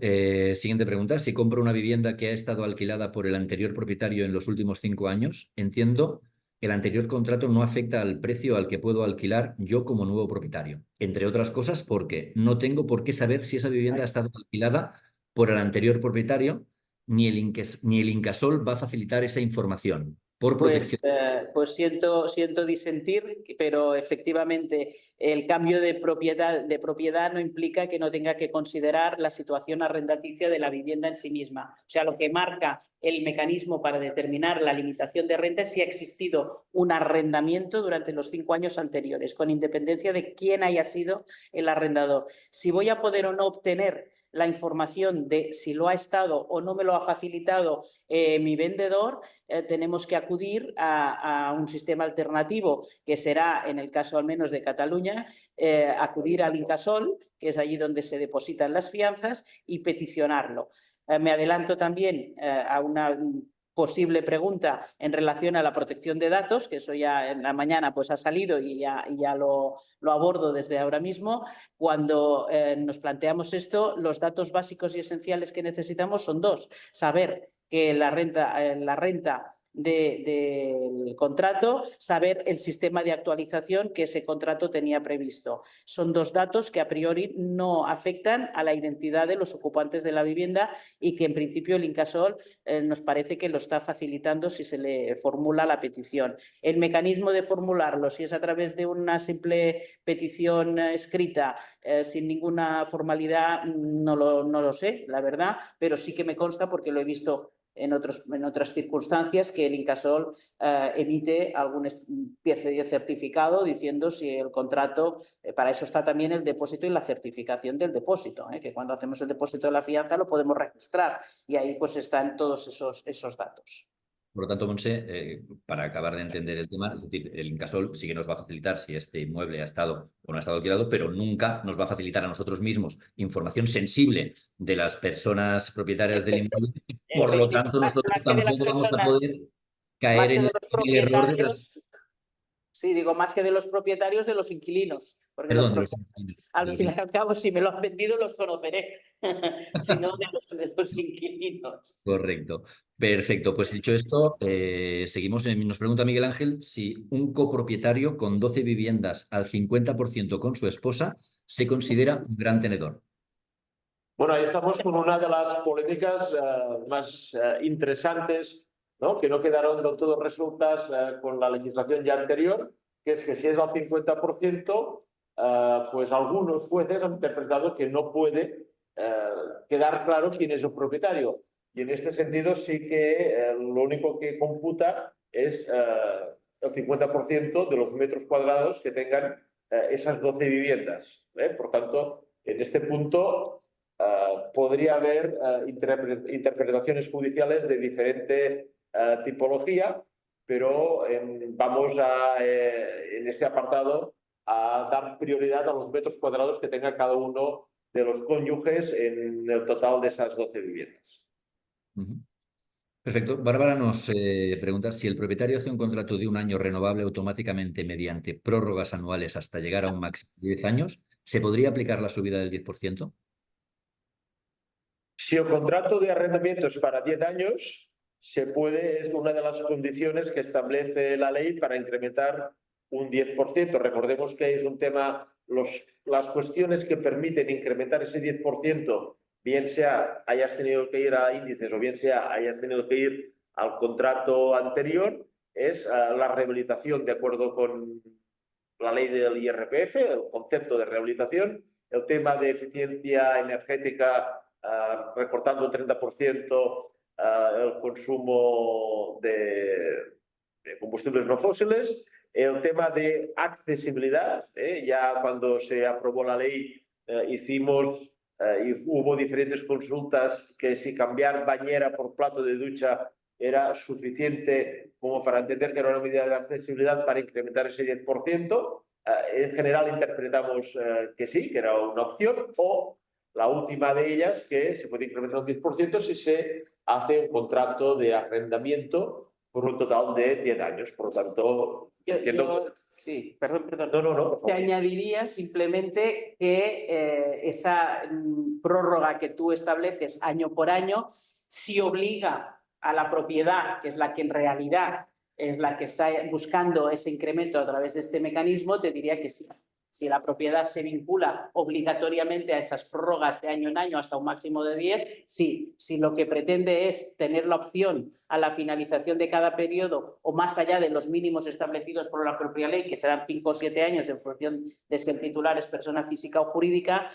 Siguiente pregunta. Si compro una vivienda que ha estado alquilada por el anterior propietario en los últimos 5 años, entiendo que el anterior contrato no afecta al precio al que puedo alquilar yo como nuevo propietario. Entre otras cosas, porque no tengo por qué saber si esa vivienda ha estado alquilada por el anterior propietario, ni el Incasol va a facilitar esa información por protección. Pues siento disentir, pero efectivamente el cambio de propiedad no implica que no tenga que considerar la situación arrendaticia de la vivienda en sí misma. O sea, lo que marca el mecanismo para determinar la limitación de renta es si ha existido un arrendamiento durante los 5 años anteriores, con independencia de quién haya sido el arrendador. Si voy a poder o no obtener la información de si lo ha estado o no me lo ha facilitado mi vendedor, tenemos que acudir a un sistema alternativo que será, en el caso al menos de Cataluña, acudir al Incasol, que es allí donde se depositan las fianzas, y peticionarlo. Me adelanto también a una posible pregunta en relación a la protección de datos, que eso ya en la mañana pues ha salido y ya lo abordo desde ahora mismo. Cuando nos planteamos esto, los datos básicos y esenciales que necesitamos son dos: saber que la renta del contrato, saber el sistema de actualización que ese contrato tenía previsto. Son dos datos que a priori no afectan a la identidad de los ocupantes de la vivienda y que en principio el Incasol nos parece que lo está facilitando si se le formula la petición. El mecanismo de formularlo, si es a través de una simple petición escrita sin ninguna formalidad, no lo sé, la verdad, pero sí que me consta porque lo he visto en otras circunstancias, que el Incasol emite alguna especie de certificado diciendo si el contrato, para eso está también el depósito y la certificación del depósito, que cuando hacemos el depósito de la fianza lo podemos registrar y ahí pues están todos esos datos. Por lo tanto, Montse, para acabar de entender el tema, es decir, el Incasol sí que nos va a facilitar si este inmueble ha estado o no ha estado alquilado, pero nunca nos va a facilitar a nosotros mismos información sensible de las personas propietarias del inmueble. Por lo tanto, nosotros tampoco vamos a poder caer más que en de los el error de las... propietarios. Sí, digo, más que de los propietarios, de los inquilinos. Porque Perdón, de los al fin y al cabo, si me lo han vendido, los conoceré. Si no, de los inquilinos. Correcto. Perfecto. Pues dicho esto, seguimos. Nos pregunta Miguel Ángel si un copropietario con 12 viviendas al 50% con su esposa se considera un gran tenedor. Bueno, ahí estamos con una de las polémicas más interesantes, ¿no? Que no quedaron del todo resueltas con la legislación ya anterior, que es que si es al 50%, pues algunos jueces han interpretado que no puede quedar claro quién es el propietario. Y en este sentido sí que lo único que computa es el 50% de los metros cuadrados que tengan esas 12 viviendas. Por tanto, en este punto podría haber interpretaciones judiciales de diferente tipología, pero vamos en este apartado a dar prioridad a los metros cuadrados que tenga cada uno de los cónyuges en el total de esas 12 viviendas. Perfecto. Bárbara nos pregunta si el propietario hace un contrato de un año renovable automáticamente mediante prórrogas anuales hasta llegar a un máximo de 10 años, ¿se podría aplicar la subida del 10%? Si el contrato de arrendamiento es para 10 años, se puede, es una de las condiciones que establece la ley para incrementar un 10%. Recordemos que es un tema, las cuestiones que permiten incrementar ese 10%, bien sea hayas tenido que ir a índices o bien sea hayas tenido que ir al contrato anterior, es la rehabilitación de acuerdo con la ley del IRPF, el concepto de rehabilitación, el tema de eficiencia energética, recortando un 30% el consumo de combustibles no fósiles, el tema de accesibilidad, ya cuando se aprobó la ley hicimos y hubo diferentes consultas que si cambiar bañera por plato de ducha era suficiente como para entender que era una medida de accesibilidad para incrementar ese 10%. En general interpretamos que sí, que era una opción, o la última de ellas, que se puede incrementar un 10% si se hace un contrato de arrendamiento por un total de 10 años. Por lo tanto, sí, perdón. No. Te añadiría simplemente que esa prórroga que tú estableces año por año, si obliga a la propiedad, que es la que en realidad es la que está buscando ese incremento a través de este mecanismo, te diría que sí. Si la propiedad se vincula obligatoriamente a esas prórrogas de año en año hasta un máximo de 10, sí. Si lo que pretende es tener la opción a la finalización de cada periodo o más allá de los mínimos establecidos por la propia ley, que serán 5 o 7 años en función de si el titular es persona física o jurídica,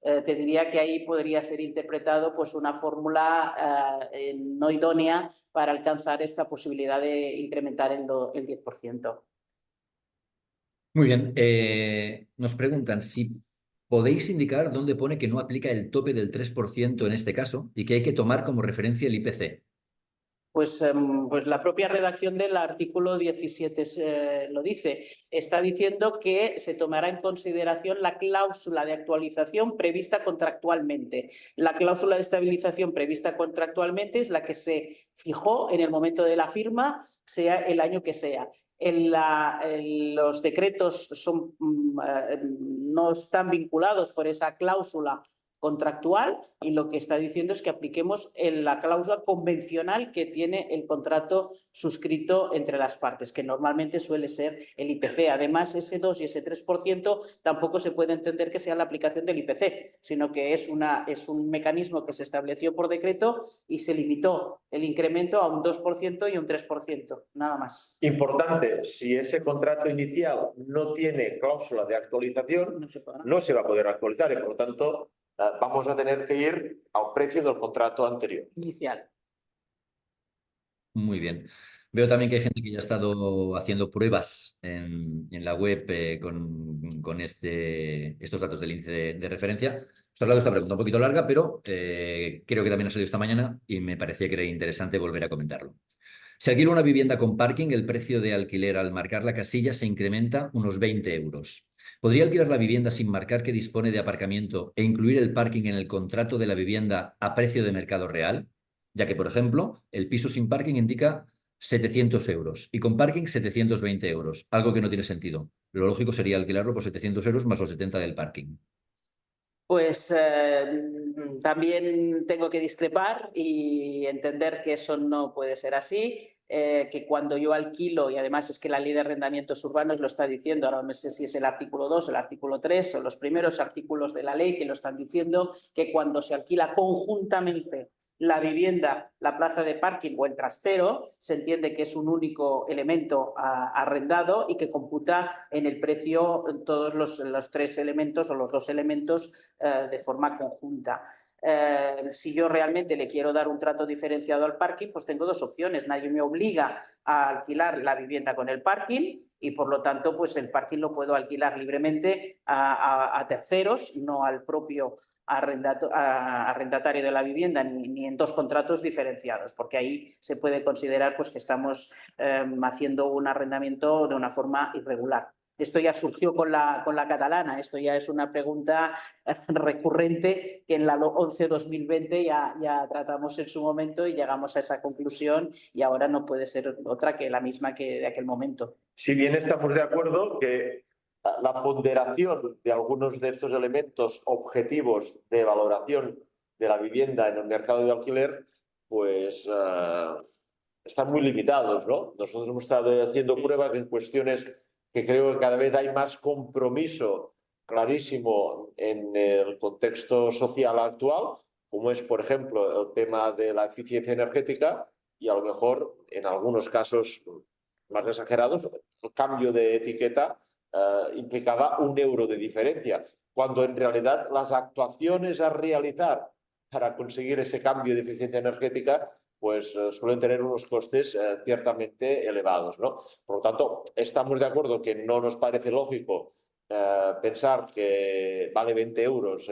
te diría que ahí podría ser interpretado pues una fórmula no idónea para alcanzar esta posibilidad de incrementar el 10%. Muy bien. Nos preguntan si podéis indicar dónde pone que no aplica el tope del 3% en este caso y que hay que tomar como referencia el IPC. Pues la propia redacción del artículo 17 lo dice. Está diciendo que se tomará en consideración la cláusula de actualización prevista contractualmente. La cláusula de estabilización prevista contractualmente es la que se fijó en el momento de la firma, sea el año que sea. Los decretos no están vinculados por esa cláusula contractual y lo que está diciendo es que apliquemos la cláusula convencional que tiene el contrato suscrito entre las partes, que normalmente suele ser el IPC. Además, ese 2 y ese 3% tampoco se puede entender que sea la aplicación del IPC, sino que es un mecanismo que se estableció por decreto y se limitó el incremento a un 2% y un 3%, nada más. Importante, si ese contrato inicial no tiene cláusula de actualización, no se va a poder actualizar y por lo tanto vamos a tener que ir al precio del contrato anterior. Inicial. Muy bien. Veo también que hay gente que ya ha estado haciendo pruebas en la web con estos datos del índice de referencia. Os he hablado de esta pregunta un poquito larga, pero creo que también ha salido esta mañana y me parecía que era interesante volver a comentarlo. Si alquilo una vivienda con parking, el precio de alquiler al marcar la casilla se incrementa unos 20 euros. ¿Podría alquilar la vivienda sin marcar que dispone de aparcamiento e incluir el parking en el contrato de la vivienda a precio de mercado real? Ya que, por ejemplo, el piso sin parking indica 700 euros y con parking 720 euros, algo que no tiene sentido. Lo lógico sería alquilarlo por 700 euros más los 70 del parking. Pues también tengo que discrepar y entender que eso no puede ser así, que cuando yo alquilo, y además es que la ley de arrendamientos urbanos lo está diciendo, ahora no sé si es el artículo 2, el artículo 3 o los primeros artículos de la ley que lo están diciendo, que cuando se alquila conjuntamente la vivienda, la plaza de parking o el trastero, se entiende que es un único elemento arrendado y que computa en el precio todos los tres elementos o los dos elementos de forma conjunta. Si yo realmente le quiero dar un trato diferenciado al parking, pues tengo dos opciones. Nadie me obliga a alquilar la vivienda con el parking y por lo tanto pues el parking lo puedo alquilar libremente a terceros, no al propio arrendatario de la vivienda ni en dos contratos diferenciados, porque ahí se puede considerar pues, que estamos haciendo un arrendamiento de una forma irregular. Esto ya surgió con la catalana, esto ya es una pregunta recurrente que en la 11-2020 ya tratamos en su momento y llegamos a esa conclusión y ahora no puede ser otra que la misma que de aquel momento. Si bien estamos de acuerdo que la ponderación de algunos de estos elementos objetivos de valoración de la vivienda en el mercado de alquiler, pues están muy limitados, ¿no? Nosotros hemos estado haciendo pruebas en cuestiones que creo que cada vez hay más compromiso clarísimo en el contexto social actual, como es, por ejemplo, el tema de la eficiencia energética y a lo mejor, en algunos casos más exagerados, el cambio de etiqueta implicaba €1 de diferencia, cuando en realidad las actuaciones a realizar para conseguir ese cambio de eficiencia energética pues suelen tener unos costes ciertamente elevados, ¿no? Por lo tanto, estamos de acuerdo que no nos parece lógico pensar que vale €20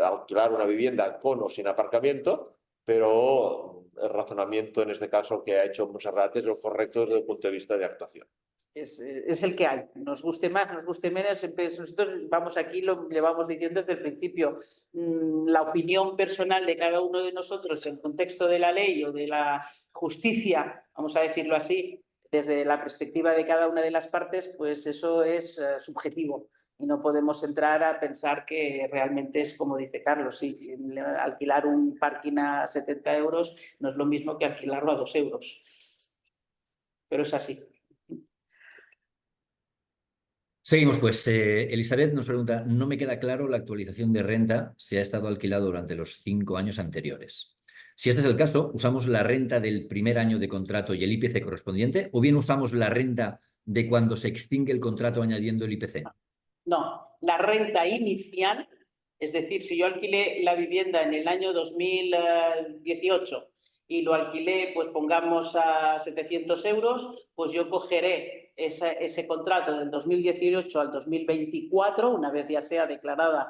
alquilar una vivienda con o sin aparcamiento, pero el razonamiento en este caso que ha hecho Montserrat es lo correcto desde el punto de vista de actuación. Es el que hay, nos guste más, nos guste menos, siempre nosotros vamos aquí, lo llevamos diciendo desde el principio, la opinión personal de cada uno de nosotros en el contexto de la ley o de la justicia, vamos a decirlo así, desde la perspectiva de cada una de las partes, pues eso es subjetivo y no podemos entrar a pensar que realmente es como dice Carlos, sí, alquilar un parking a €70 no es lo mismo que alquilarlo a €2, pero es así. Seguimos, pues Elizabeth nos pregunta, no me queda claro la actualización de renta si ha estado alquilado durante los 5 años anteriores. Si este es el caso, ¿usamos la renta del primer año de contrato y el IPC correspondiente o bien usamos la renta de cuando se extingue el contrato añadiendo el IPC? No, la renta inicial, es decir, si yo alquilé la vivienda en el año 2018 y lo alquilé, pues pongamos a €700, pues yo cogeré ese contrato del 2018 al 2024, una vez ya sea declarada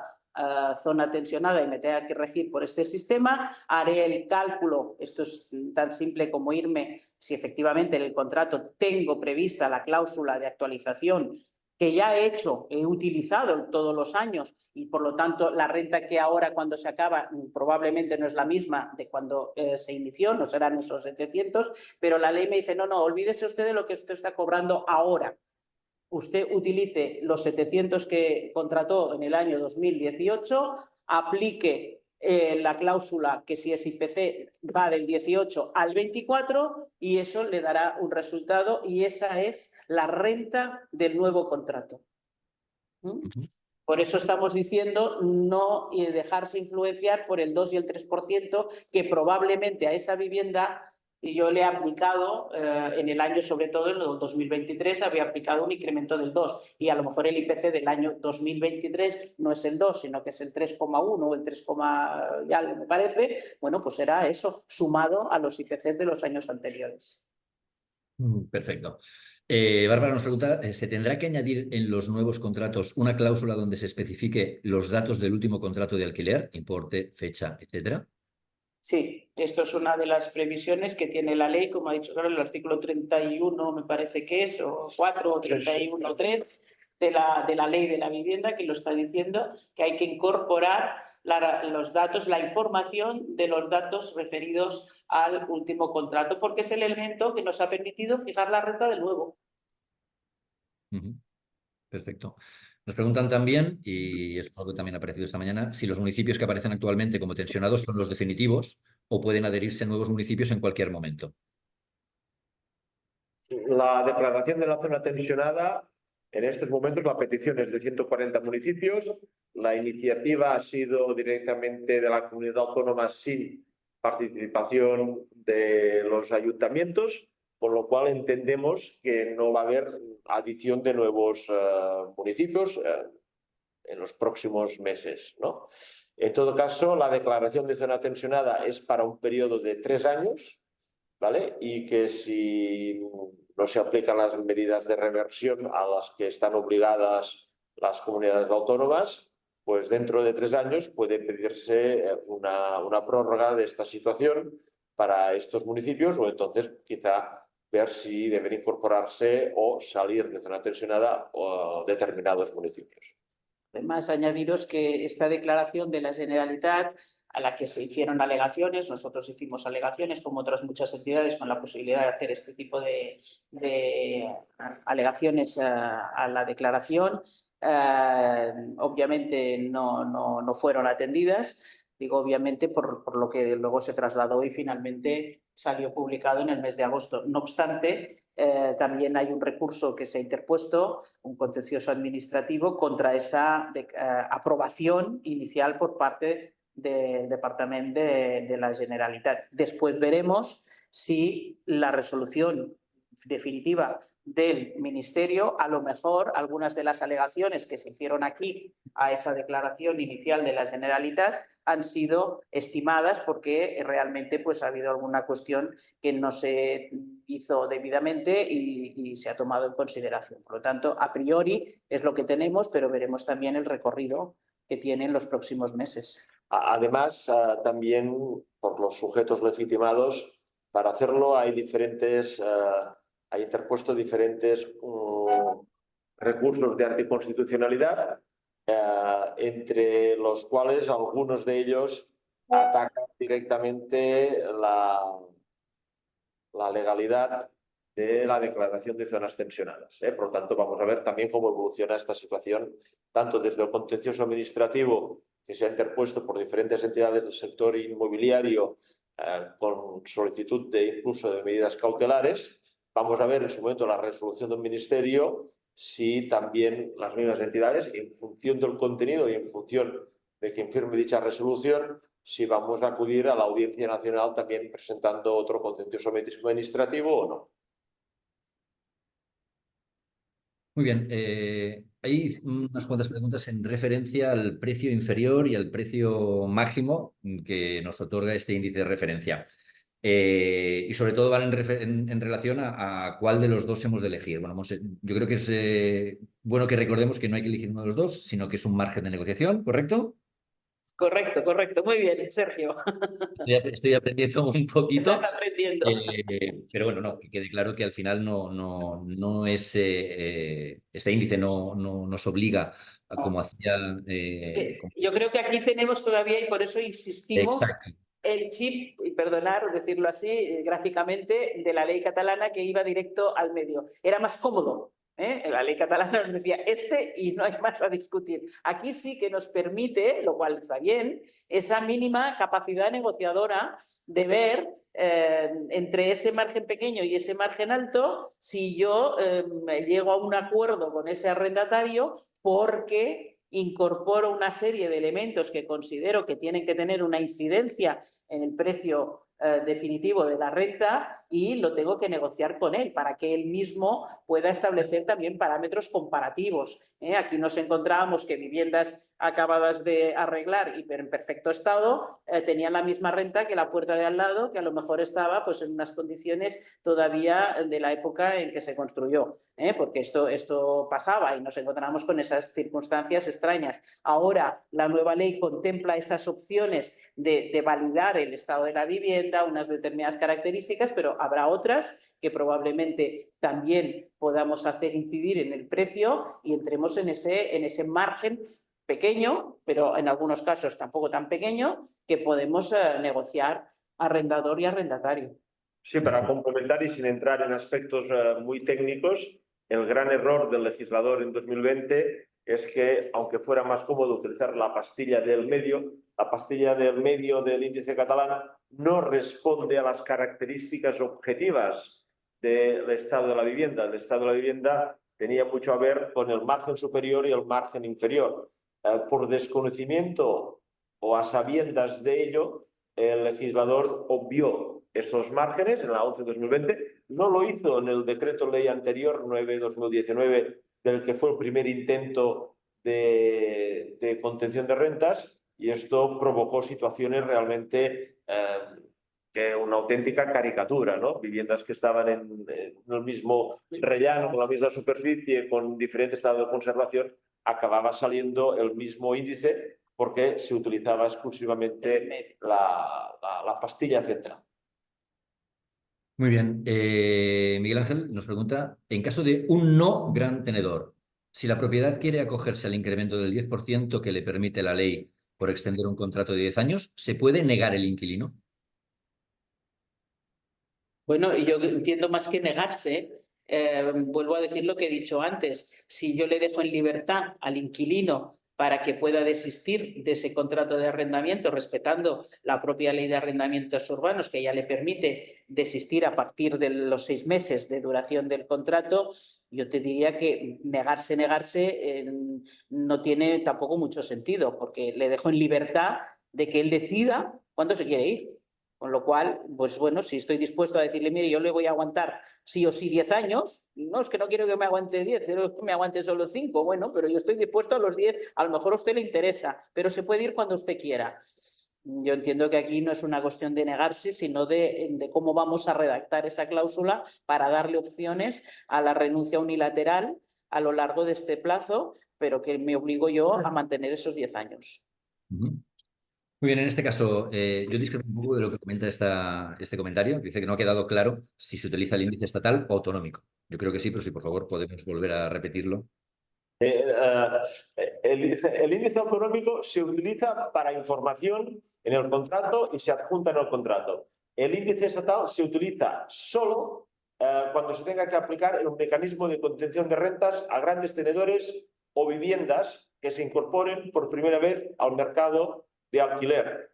zona tensionada y me tenga que regir por este sistema, haré el cálculo, esto es tan simple como irme, si efectivamente en el contrato tengo prevista la cláusula de actualización que ya he hecho, he utilizado todos los años y por lo tanto la renta que ahora cuando se acaba probablemente no es la misma de cuando se inició, no serán esos 700, pero la ley me dice no, olvídese usted de lo que usted está cobrando ahora. Usted utilice los 700 que contrató en el año 2018, aplique la cláusula que si es IPC va del 18 al 24 y eso le dará un resultado y esa es la renta del nuevo contrato. Por eso estamos diciendo no dejarse influenciar por el 2 y el 3% que probablemente a esa vivienda yo le he aplicado en el año, sobre todo en el 2023, había aplicado un incremento del 2 y a lo mejor el IPC del año 2023 no es el 2, sino que es el 3,1 o el 3, ya me parece, bueno, pues será eso, sumado a los IPCs de los años anteriores. Perfecto. Bárbara nos pregunta, ¿se tendrá que añadir en los nuevos contratos una cláusula donde se especifique los datos del último contrato de alquiler, importe, fecha, etcétera? Sí, esto es una de las previsiones que tiene la ley, como ha dicho el artículo 31, me parece que es, o 4 o 31, 3 de la ley de la vivienda, que lo está diciendo, que hay que incorporar los datos, la información de los datos referidos al último contrato, porque es el elemento que nos ha permitido fijar la renta del nuevo. Perfecto. Nos preguntan también, y es algo que también ha aparecido esta mañana, si los municipios que aparecen actualmente como tensionados son los definitivos o pueden adherirse nuevos municipios en cualquier momento. La declaración de la zona tensionada, en estos momentos la petición es de 140 municipios, la iniciativa ha sido directamente de la comunidad autónoma sin participación de los ayuntamientos, con lo cual entendemos que no va a haber adición de nuevos municipios en los próximos meses, ¿no? En todo caso, la declaración de zona tensionada es para un periodo de 3 años, ¿vale? Y que si no se aplican las medidas de reversión a las que están obligadas las comunidades autónomas, pues dentro de 3 años puede pedirse una prórroga de esta situación para estos municipios, o entonces quizá ver si deben incorporarse o salir de zona tensionada o determinados municipios. Además, añadiros que esta declaración de la Generalitat, a la que se hicieron alegaciones, nosotros hicimos alegaciones como otras muchas entidades con la posibilidad de hacer este tipo de alegaciones a la declaración, obviamente no fueron atendidas. Digo obviamente por lo que luego se trasladó y finalmente salió publicado en el mes de agosto. No obstante, también hay un recurso que se ha interpuesto, un contencioso administrativo, contra esa aprobación inicial por parte del Departament de la Generalitat. Después veremos si la resolución definitiva del Ministerio, a lo mejor algunas de las alegaciones que se hicieron aquí a esa declaración inicial de la Generalitat han sido estimadas porque realmente pues, ha habido alguna cuestión que no se hizo debidamente y se ha tomado en consideración. Por lo tanto, a priori es lo que tenemos, pero veremos también el recorrido que tiene en los próximos meses. Además, también por los sujetos legitimados, para hacerlo hay interpuesto diferentes recursos de anticonstitucionalidad, entre los cuales algunos de ellos atacan directamente la legalidad de la declaración de zonas tensionadas. Por lo tanto, vamos a ver también cómo evoluciona esta situación, tanto desde el contencioso administrativo que se ha interpuesto por diferentes entidades del sector inmobiliario con solicitud de incluso de medidas cautelares. Vamos a ver en su momento la resolución del Ministerio, si también las mismas entidades, en función del contenido y en función de quien firme dicha resolución, si vamos a acudir a la Audiencia Nacional también presentando otro contencioso administrativo o no. Muy bien, hay unas cuantas preguntas en referencia al precio inferior y al precio máximo que nos otorga este índice de referencia. Y sobre todo van en relación a cuál de los dos hemos de elegir. Bueno, yo creo que es bueno que recordemos que no hay que elegir uno de los dos, sino que es un margen de negociación, ¿correcto? Correcto, correcto. Muy bien, Sergio. Estoy aprendiendo un poquito. Estás aprendiendo. Pero bueno, no, que quede claro que al final no es este índice no nos obliga a como hacía. Yo creo que aquí tenemos todavía, y por eso insistimos, Exacto. el chip, y perdonar decirlo así gráficamente, de la ley catalana que iba directo al medio. Era más cómodo. La ley catalana nos decía y no hay más a discutir. Aquí sí que nos permite, lo cual está bien, esa mínima capacidad negociadora de ver entre ese margen pequeño y ese margen alto si yo llego a un acuerdo con ese arrendatario porque incorporo una serie de elementos que considero que tienen que tener una incidencia en el precio definitivo de la renta y lo tengo que negociar con él para que él mismo pueda establecer también parámetros comparativos. Aquí nos encontrábamos que viviendas acabadas de arreglar y en perfecto estado tenían la misma renta que la puerta de al lado, que a lo mejor estaba pues, en unas condiciones todavía de la época en que se construyó, porque esto pasaba y nos encontramos con esas circunstancias extrañas. Ahora la nueva ley contempla esas opciones de validar el estado de la vivienda, unas determinadas características, pero habrá otras que probablemente también podamos hacer incidir en el precio y entremos en ese margen pequeño, pero en algunos casos tampoco tan pequeño, que podemos negociar arrendador y arrendatario. Sí, para complementar y sin entrar en aspectos muy técnicos, el gran error del legislador en 2020 es que, aunque fuera más cómodo utilizar la pastilla del medio, la pastilla del medio del índice catalán no responde a las características objetivas del estado de la vivienda. El estado de la vivienda tenía mucho a ver con el margen superior y el margen inferior. Por desconocimiento o a sabiendas de ello, el legislador obvió esos márgenes en la 11/2020, no lo hizo en el decreto ley anterior 9/2019, del que fue el primer intento de contención de rentas, y esto provocó situaciones realmente que una auténtica caricatura, ¿no? Viviendas que estaban en el mismo rellano, con la misma superficie, con diferente estado de conservación, acababa saliendo el mismo índice porque se utilizaba exclusivamente la pastilla central. Muy bien. Miguel Ángel nos pregunta, en caso de un no gran tenedor, si la propiedad quiere acogerse al incremento del 10% que le permite la ley por extender un contrato de 10 años, ¿se puede negar el inquilino? Bueno, yo entiendo más que negarse, vuelvo a decir lo que he dicho antes, si yo le dejo en libertad al inquilino para que pueda desistir de ese contrato de arrendamiento, respetando la propia ley de arrendamientos urbanos, que ya le permite desistir a partir de los 6 meses de duración del contrato, yo te diría que negarse no tiene tampoco mucho sentido, porque le dejo en libertad de que él decida cuándo se quiere ir. Con lo cual, pues bueno, si estoy dispuesto a decirle, mire, yo le voy a aguantar sí o sí 10 años, no, es que no quiero que me aguante 10, quiero que me aguante solo 5, bueno, pero yo estoy dispuesto a los 10, a lo mejor a usted le interesa, pero se puede ir cuando usted quiera. Yo entiendo que aquí no es una cuestión de negarse, sino de cómo vamos a redactar esa cláusula para darle opciones a la renuncia unilateral a lo largo de este plazo, pero que me obligo yo a mantener esos 10 años. Muy bien, en este caso, yo discrepo un poco de lo que comenta este comentario, que dice que no ha quedado claro si se utiliza el índice estatal o autonómico. Yo creo que sí, pero si por favor podemos volver a repetirlo. El índice autonómico se utiliza para información en el contrato y se adjunta en el contrato. El índice estatal se utiliza solo cuando se tenga que aplicar el mecanismo de contención de rentas a grandes tenedores o viviendas que se incorporen por primera vez al mercado de alquiler.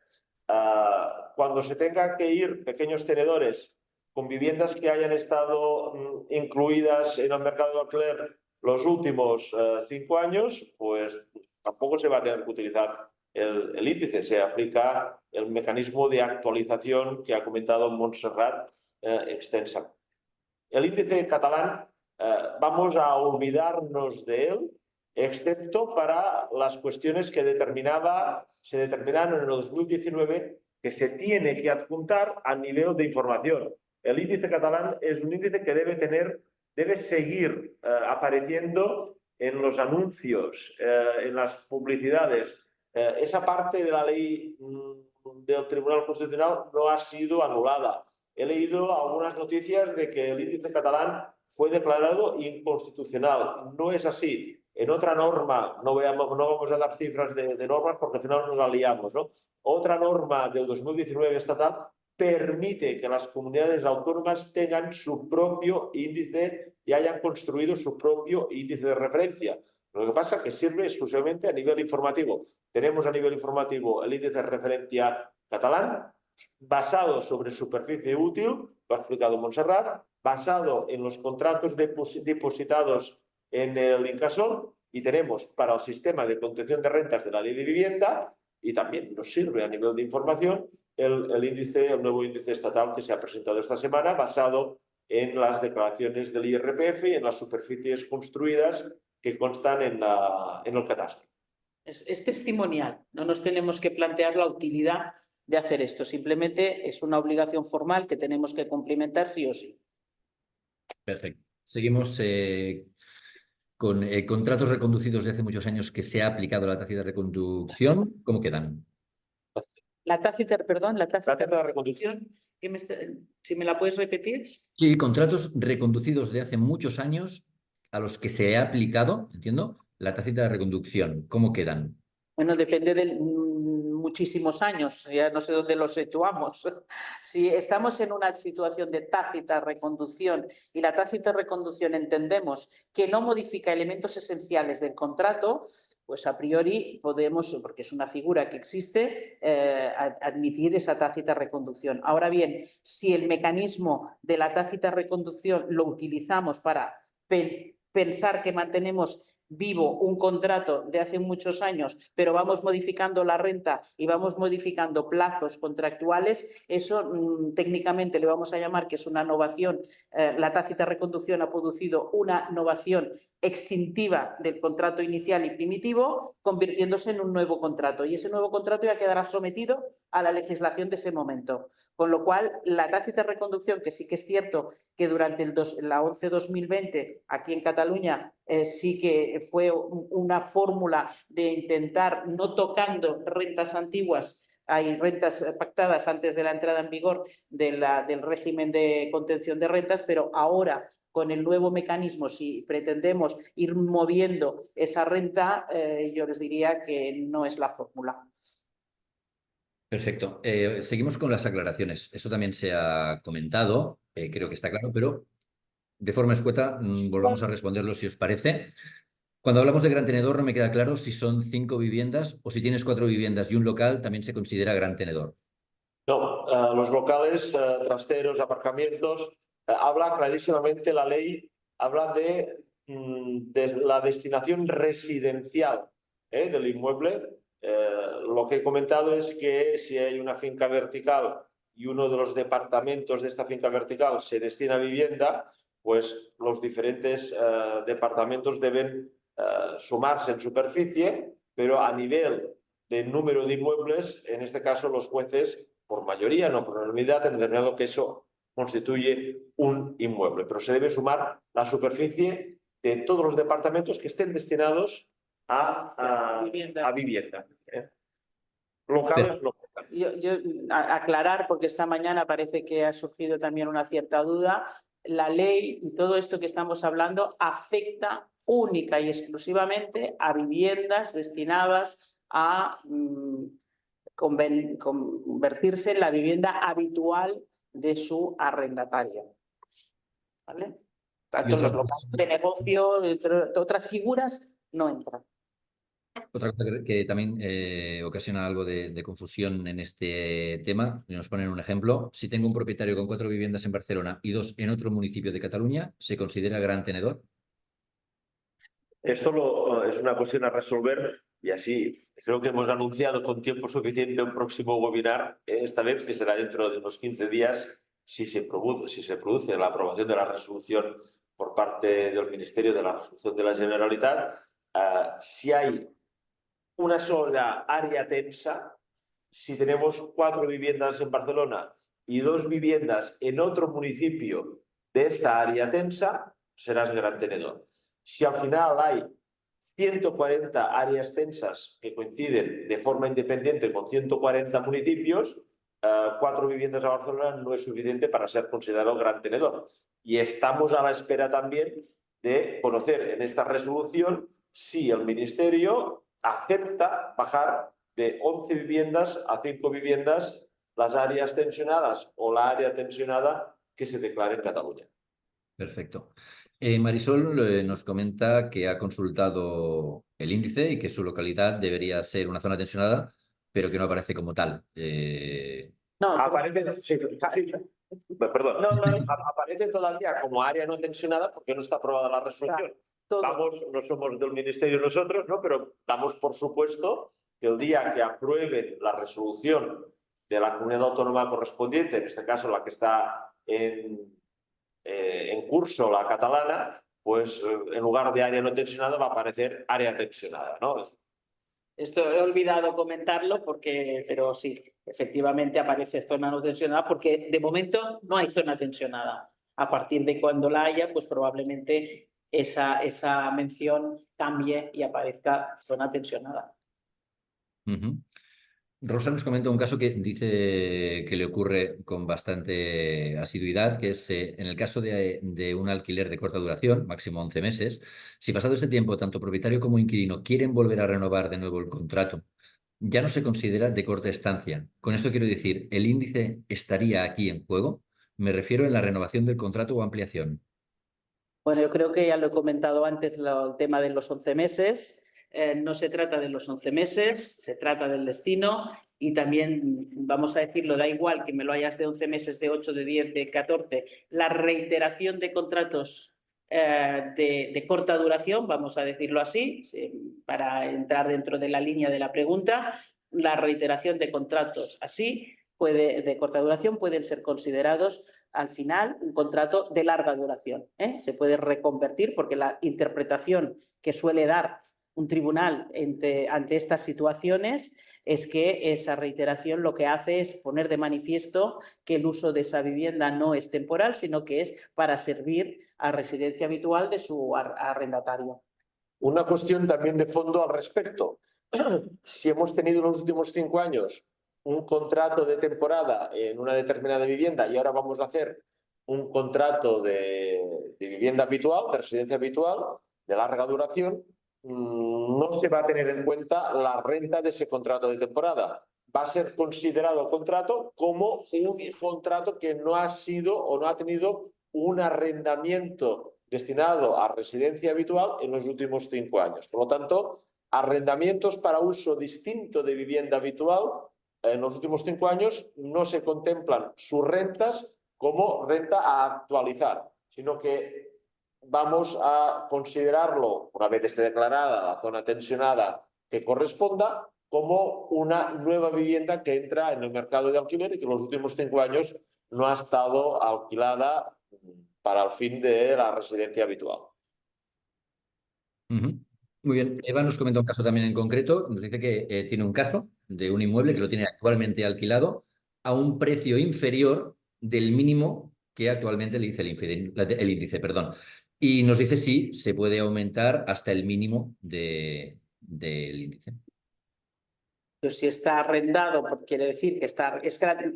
Cuando se tenga que ir pequeños tenedores con viviendas que hayan estado incluidas en el mercado de alquiler los últimos 5 años, pues tampoco se va a tener que utilizar el índice. Se aplica el mecanismo de actualización que ha comentado Montserrat extensamente. El índice catalán, vamos a olvidarnos de él, excepto para las cuestiones que se determinaron en el 2019 que se tiene que adjuntar a nivel de información. El índice catalán es un índice que debe seguir apareciendo en los anuncios, en las publicidades. Esa parte de la ley del Tribunal Constitucional no ha sido anulada. He leído algunas noticias de que el índice catalán fue declarado inconstitucional. No es así. En otra norma, no vamos a dar cifras de normas porque al final nos la liamos, ¿no? Otra norma del 2019 estatal permite que las comunidades autónomas tengan su propio índice y hayan construido su propio índice de referencia. Lo que pasa es que sirve exclusivamente a nivel informativo. Tenemos a nivel informativo el índice de referencia catalán, basado sobre superficie útil, lo ha explicado Montserrat, basado en los contratos depositados en el Incasòl, y tenemos para el sistema de contención de rentas de la ley de vivienda, y también nos sirve a nivel de información el nuevo índice estatal que se ha presentado esta semana, basado en las declaraciones del IRPF y en las superficies construidas que constan en el catastro. Es testimonial, no nos tenemos que plantear la utilidad de hacer esto, simplemente es una obligación formal que tenemos que cumplimentar sí o sí. Perfecto. Seguimos con contratos reconducidos de hace muchos años que se ha aplicado la tasa de reconducción. ¿Cómo quedan? La tácita de reconducción. Si me la puedes repetir. Sí, contratos reconducidos de hace muchos años a los que se ha aplicado, entiendo, la tácita de reconducción. ¿Cómo quedan? Bueno, depende de muchísimos años, ya no sé dónde los situamos. Si estamos en una situación de tácita reconducción y la tácita reconducción entendemos que no modifica elementos esenciales del contrato, pues a priori podemos, porque es una figura que existe, admitir esa tácita reconducción. Ahora bien, si el mecanismo de la tácita reconducción lo utilizamos para pensar que mantenemos vivo un contrato de hace muchos años, pero vamos modificando la renta y vamos modificando plazos contractuales, eso técnicamente le vamos a llamar que es una novación. La tácita reconducción ha producido una novación extintiva del contrato inicial y primitivo, convirtiéndose en un nuevo contrato, y ese nuevo contrato ya quedará sometido a la legislación de ese momento. Con lo cual, la tácita reconducción, que sí que es cierto que durante la 11-2020 aquí en Cataluña sí que fue una fórmula de intentar, no tocando rentas antiguas, hay rentas pactadas antes de la entrada en vigor del régimen de contención de rentas, pero ahora con el nuevo mecanismo, si pretendemos ir moviendo esa renta, yo les diría que no es la fórmula. Perfecto. Seguimos con las aclaraciones. Eso también se ha comentado, creo que está claro, pero de forma escueta volvamos a responderlo si os parece. Cuando hablamos de gran tenedor no me queda claro si son 5 viviendas o si tienes 4 viviendas y un local también se considera gran tenedor. No, los locales, trasteros, aparcamientos, habla clarísimamente la ley, habla de la destinación residencial del inmueble. Lo que he comentado es que si hay una finca vertical y uno de los departamentos de esta finca vertical se destina a vivienda, pues los diferentes departamentos deben sumarse en superficie, pero a nivel de número de inmuebles, en este caso los jueces, por mayoría, no por unanimidad, han determinado que eso constituye un inmueble, pero se debe sumar la superficie de todos los departamentos que estén destinados a vivienda. Locales no. Yo aclarar, porque esta mañana parece que ha surgido también una cierta duda, la ley y todo esto que estamos hablando afecta única y exclusivamente a viviendas destinadas a convertirse en la vivienda habitual de su arrendatario. ¿Vale? Tanto los locales de negocio, otras figuras no entran. Otra cosa que también ocasiona algo de confusión en este tema, nos ponen un ejemplo. Si tengo un propietario con 4 viviendas en Barcelona y 2 en otro municipio de Cataluña, ¿se considera gran tenedor? Esto es una cuestión a resolver y así creo que hemos anunciado con tiempo suficiente un próximo webinar, esta vez que será dentro de unos 15 días, si se produce la aprobación de la resolución por parte del Ministerio de la Resolución de la Generalitat. Si hay una sola área tensa, si tenemos 4 viviendas en Barcelona y 2 viviendas en otro municipio de esta área tensa, serás gran tenedor. Si al final hay 140 áreas tensas que coinciden de forma independiente con 140 municipios, 4 viviendas a Barcelona no es suficiente para ser considerado gran tenedor. Y estamos a la espera también de conocer en esta resolución si el Ministerio acepta bajar de 11 viviendas a 5 viviendas las áreas tensionadas o la área tensionada que se declare en Cataluña. Perfecto. Marisol nos comenta que ha consultado el índice y que su localidad debería ser una zona tensionada, pero que no aparece como tal. No, aparece, perdón, aparece todavía como área no tensionada porque no está aprobada la resolución. No somos del Ministerio nosotros, ¿no? Pero damos por supuesto que el día que aprueben la resolución de la comunidad autónoma correspondiente, en este caso la que está en curso, la catalana, pues en lugar de área no tensionada va a aparecer área tensionada, ¿no? Esto he olvidado comentarlo pero sí, efectivamente aparece zona no tensionada porque de momento no hay zona tensionada. A partir de cuando la haya, pues probablemente esa mención cambie y aparezca zona tensionada. Rosa nos comenta un caso que dice que le ocurre con bastante asiduidad, que es en el caso de un alquiler de corta duración, máximo 11 meses, si pasado este tiempo tanto propietario como inquilino quieren volver a renovar de nuevo el contrato, ya no se considera de corta estancia. Con esto quiero decir, ¿el índice estaría aquí en juego? Me refiero en la renovación del contrato o ampliación. Bueno, yo creo que ya lo he comentado antes, el tema de los 11 meses. No se trata de los 11 meses, se trata del destino y también, vamos a decirlo, da igual que me lo hayas de 11 meses, de 8, de 10, de 14. La reiteración de contratos de corta duración, vamos a decirlo así, para entrar dentro de la línea de la pregunta, la reiteración de contratos así de corta duración pueden ser considerados al final un contrato de larga duración. Se puede reconvertir porque la interpretación que suele dar un tribunal ante estas situaciones es que esa reiteración lo que hace es poner de manifiesto que el uso de esa vivienda no es temporal, sino que es para servir a residencia habitual de su arrendatario. Una cuestión también de fondo al respecto. Si hemos tenido en los últimos 5 años un contrato de temporada en una determinada vivienda y ahora vamos a hacer un contrato de vivienda habitual, de residencia habitual, de larga duración, no se va a tener en cuenta la renta de ese contrato de temporada. Va a ser considerado el contrato como un contrato que no ha sido o no ha tenido un arrendamiento destinado a residencia habitual en los últimos 5 años. Por lo tanto, arrendamientos para uso distinto de vivienda habitual en los últimos 5 años no se contemplan sus rentas como renta a actualizar, sino que vamos a considerarlo, una vez esté declarada la zona tensionada que corresponda, como una nueva vivienda que entra en el mercado de alquiler y que en los últimos 5 años no ha estado alquilada para el fin de la residencia habitual. Muy bien. Eva nos comenta un caso también en concreto. Nos dice que tiene un caso de un inmueble que lo tiene actualmente alquilado a un precio inferior del mínimo que actualmente le dice el índice, perdón. Y nos dice si se puede aumentar hasta el mínimo del índice. Pues si está arrendado, quiere decir que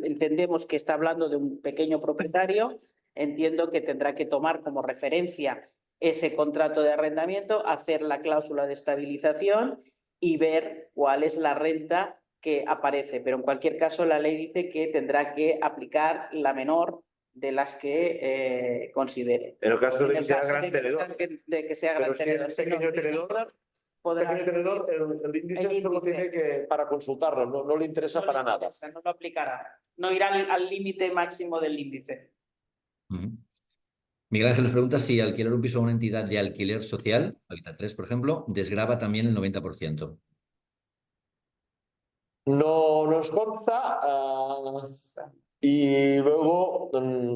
entendemos que está hablando de un pequeño propietario, entiendo que tendrá que tomar como referencia ese contrato de arrendamiento, hacer la cláusula de estabilización y ver cuál es la renta que aparece. Pero en cualquier caso, la ley dice que tendrá que aplicar la menor de las que considere. En el caso de que sea gran tenedor. De que sea gran tenedor. Si es pequeño tenedor, el índice solo tiene que para consultarlo, no le interesa para nada. No lo aplicará, no irá al límite máximo del índice. Miguel Ángel nos pregunta si alquilar un piso a una entidad de alquiler social, Habitat 3, por ejemplo, desgrava también el 90%. No nos consta y luego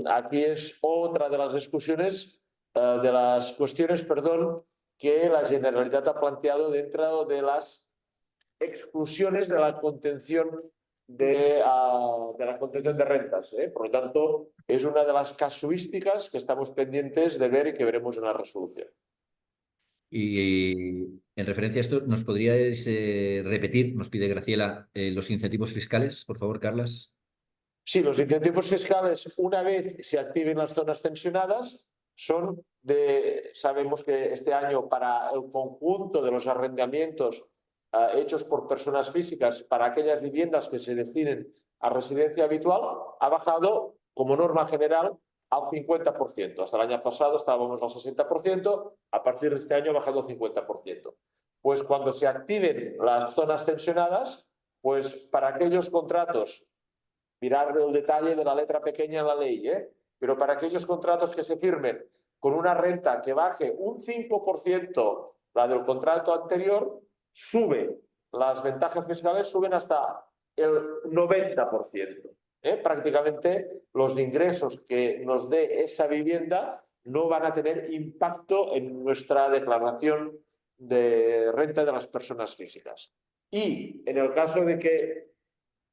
aquí es otra de las discusiones, de las cuestiones, perdón, que la Generalitat ha planteado dentro de las exclusiones de la contención de rentas. Por lo tanto, es una de las casuísticas que estamos pendientes de ver y que veremos en la resolución. Y en referencia a esto, ¿nos podríais repetir, nos pide Graciela, los incentivos fiscales, por favor, Carlas? Sí, los incentivos fiscales, una vez se activen las zonas tensionadas, sabemos que este año para el conjunto de los arrendamientos hechos por personas físicas para aquellas viviendas que se destinen a residencia habitual, ha bajado como norma general al 50%. Hasta el año pasado estábamos al 60%, a partir de este año ha bajado al 50%. Pues cuando se activen las zonas tensionadas, pues para aquellos contratos, mirar el detalle de la letra pequeña en la ley, pero para aquellos contratos que se firmen con una renta que baje un 5% la del contrato anterior, las ventajas fiscales suben hasta el 90%. Prácticamente los ingresos que nos dé esa vivienda no van a tener impacto en nuestra declaración de renta de las personas físicas. Y en el caso de que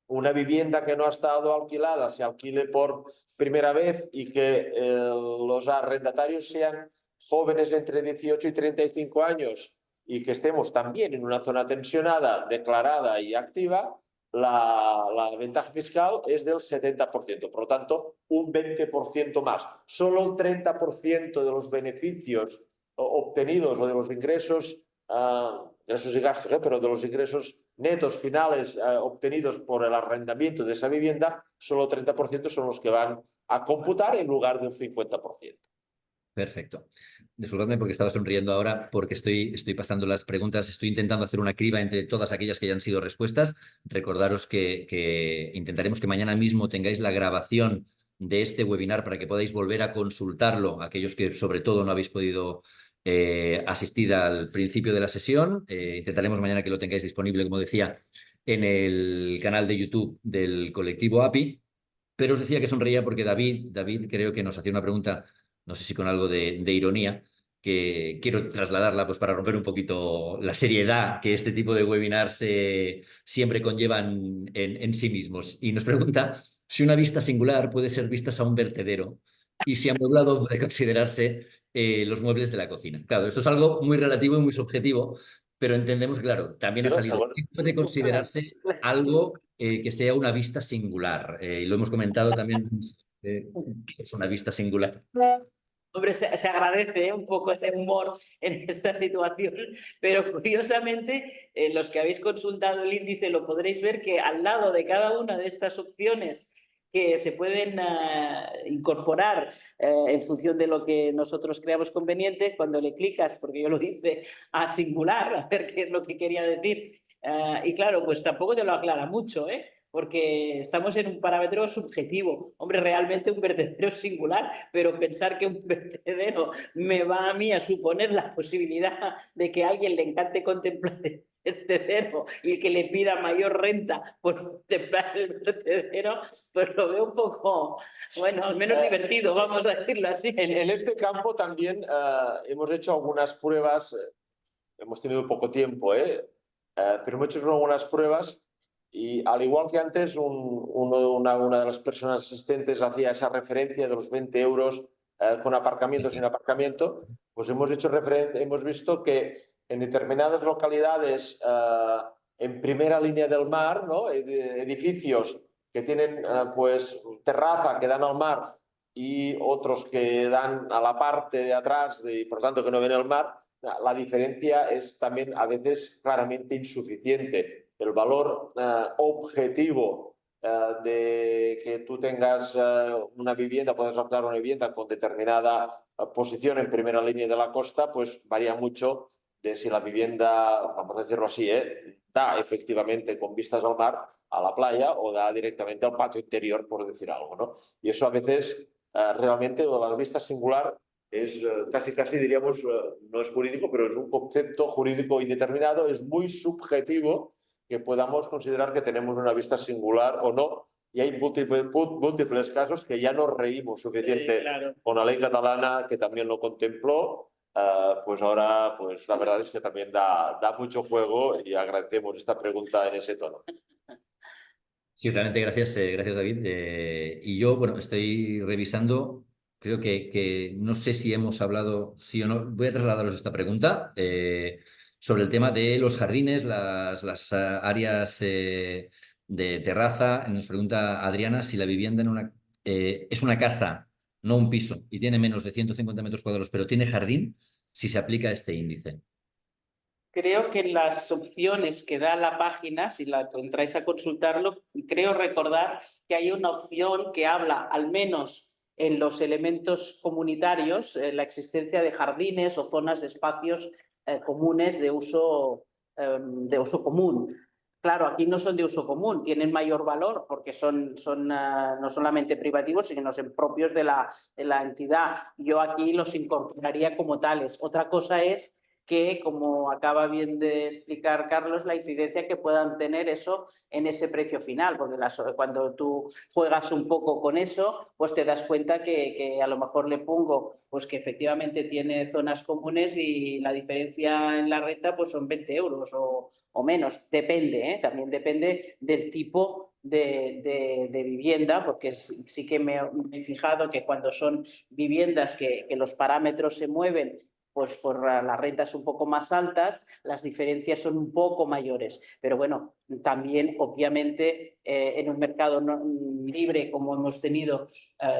una vivienda que no ha estado alquilada se alquile por primera vez y que los arrendatarios sean jóvenes entre 18 y 35 años y que estemos también en una zona tensionada, declarada y activa, la ventaja fiscal es del 70%, por lo tanto, un 20% más. Solo el 30% de los beneficios obtenidos o de los ingresos y gastos, pero de los ingresos netos finales obtenidos por el arrendamiento de esa vivienda, solo el 30% son los que van a computar en lugar del 50%. Perfecto. Disculpadme porque estaba sonriendo ahora porque estoy pasando las preguntas, estoy intentando hacer una criba entre todas aquellas que ya han sido respuestas. Recordaros que intentaremos que mañana mismo tengáis la grabación de este webinar para que podáis volver a consultarlo, aquellos que sobre todo no habéis podido asistir al principio de la sesión. Intentaremos mañana que lo tengáis disponible, como decía, en el canal de YouTube del colectivo API. Pero os decía que sonreía porque David creo que nos hacía una pregunta, no sé si con algo de ironía, que quiero trasladarla pues, para romper un poquito la seriedad que este tipo de webinars siempre conllevan en sí mismos. Y nos pregunta si una vista singular puede ser vistas a un vertedero y si amueblado puede considerarse los muebles de la cocina. Claro, esto es algo muy relativo y muy subjetivo, pero entendemos, claro, también ha salido. Puede considerarse algo que sea una vista singular. Y lo hemos comentado también, que es una vista singular. Hombre, se agradece un poco este humor en esta situación, pero curiosamente, los que habéis consultado el índice lo podréis ver que al lado de cada una de estas opciones que se pueden incorporar en función de lo que nosotros creamos conveniente, cuando le clicas, porque yo lo hice a singular, a ver qué es lo que quería decir, y claro, pues tampoco te lo aclara mucho, ¿eh? Porque estamos en un parámetro subjetivo. Hombre, realmente un vertedero es singular, pero pensar que un vertedero me va a mí a suponer la posibilidad de que a alguien le encante contemplar el vertedero y que le pida mayor renta por contemplar el vertedero, pues lo veo un poco, bueno, al menos divertido, vamos a decirlo así. En este campo también hemos hecho algunas pruebas, hemos tenido poco tiempo, pero hemos hecho algunas pruebas. Y al igual que antes, una de las personas asistentes hacía esa referencia de los 20 euros con aparcamiento, sin aparcamiento, pues hemos visto que en determinadas localidades en primera línea del mar, ¿no? Edificios que tienen pues terraza que dan al mar y otros que dan a la parte de atrás y por tanto que no ven el mar, la diferencia es también a veces claramente insuficiente. El valor objetivo de que tú tengas una vivienda, puedes alquilar una vivienda con determinada posición en primera línea de la costa, pues varía mucho de si la vivienda, vamos a decirlo así, da efectivamente con vistas al mar, a la playa, o da directamente al patio interior, por decir algo, ¿no? Y eso a veces realmente, la vista singular es casi diríamos, no es jurídico, pero es un concepto jurídico indeterminado, es muy subjetivo que podamos considerar que tenemos una vista singular o no. Y hay múltiples casos que ya nos reímos suficiente Claro. con la ley catalana que también lo contempló. Pues ahora, pues la verdad es que también da mucho juego y agradecemos esta pregunta en ese tono. Sí, realmente gracias David. Y yo, bueno, estoy revisando, creo que no sé si hemos hablado, sí o no, voy a trasladaros esta pregunta sobre el tema de los jardines, las áreas de terraza. Nos pregunta Adriana si la vivienda es una casa, no un piso, y tiene menos de 150 metros cuadrados, pero tiene jardín, si se aplica este índice. Creo que en las opciones que da la página, si la entráis a consultarlo, creo recordar que hay una opción que habla, al menos en los elementos comunitarios, la existencia de jardines o zonas de espacios comunes de uso común. Claro, aquí no son de uso común, tienen mayor valor porque son no solamente privativos, sino son propios de la entidad. Yo aquí los incorporaría como tales. Otra cosa es que, como acaba bien de explicar Carlos, la incidencia que puedan tener eso en ese precio final, porque cuando tú juegas un poco con eso, pues te das cuenta que a lo mejor le pongo pues que efectivamente tiene zonas comunes y la diferencia en la renta pues son 20 euros o menos, depende, ¿eh? También depende del tipo de vivienda, porque sí que me he fijado que cuando son viviendas que los parámetros se mueven pues por las rentas un poco más altas, las diferencias son un poco mayores. Pero bueno, también obviamente en un mercado libre como hemos tenido,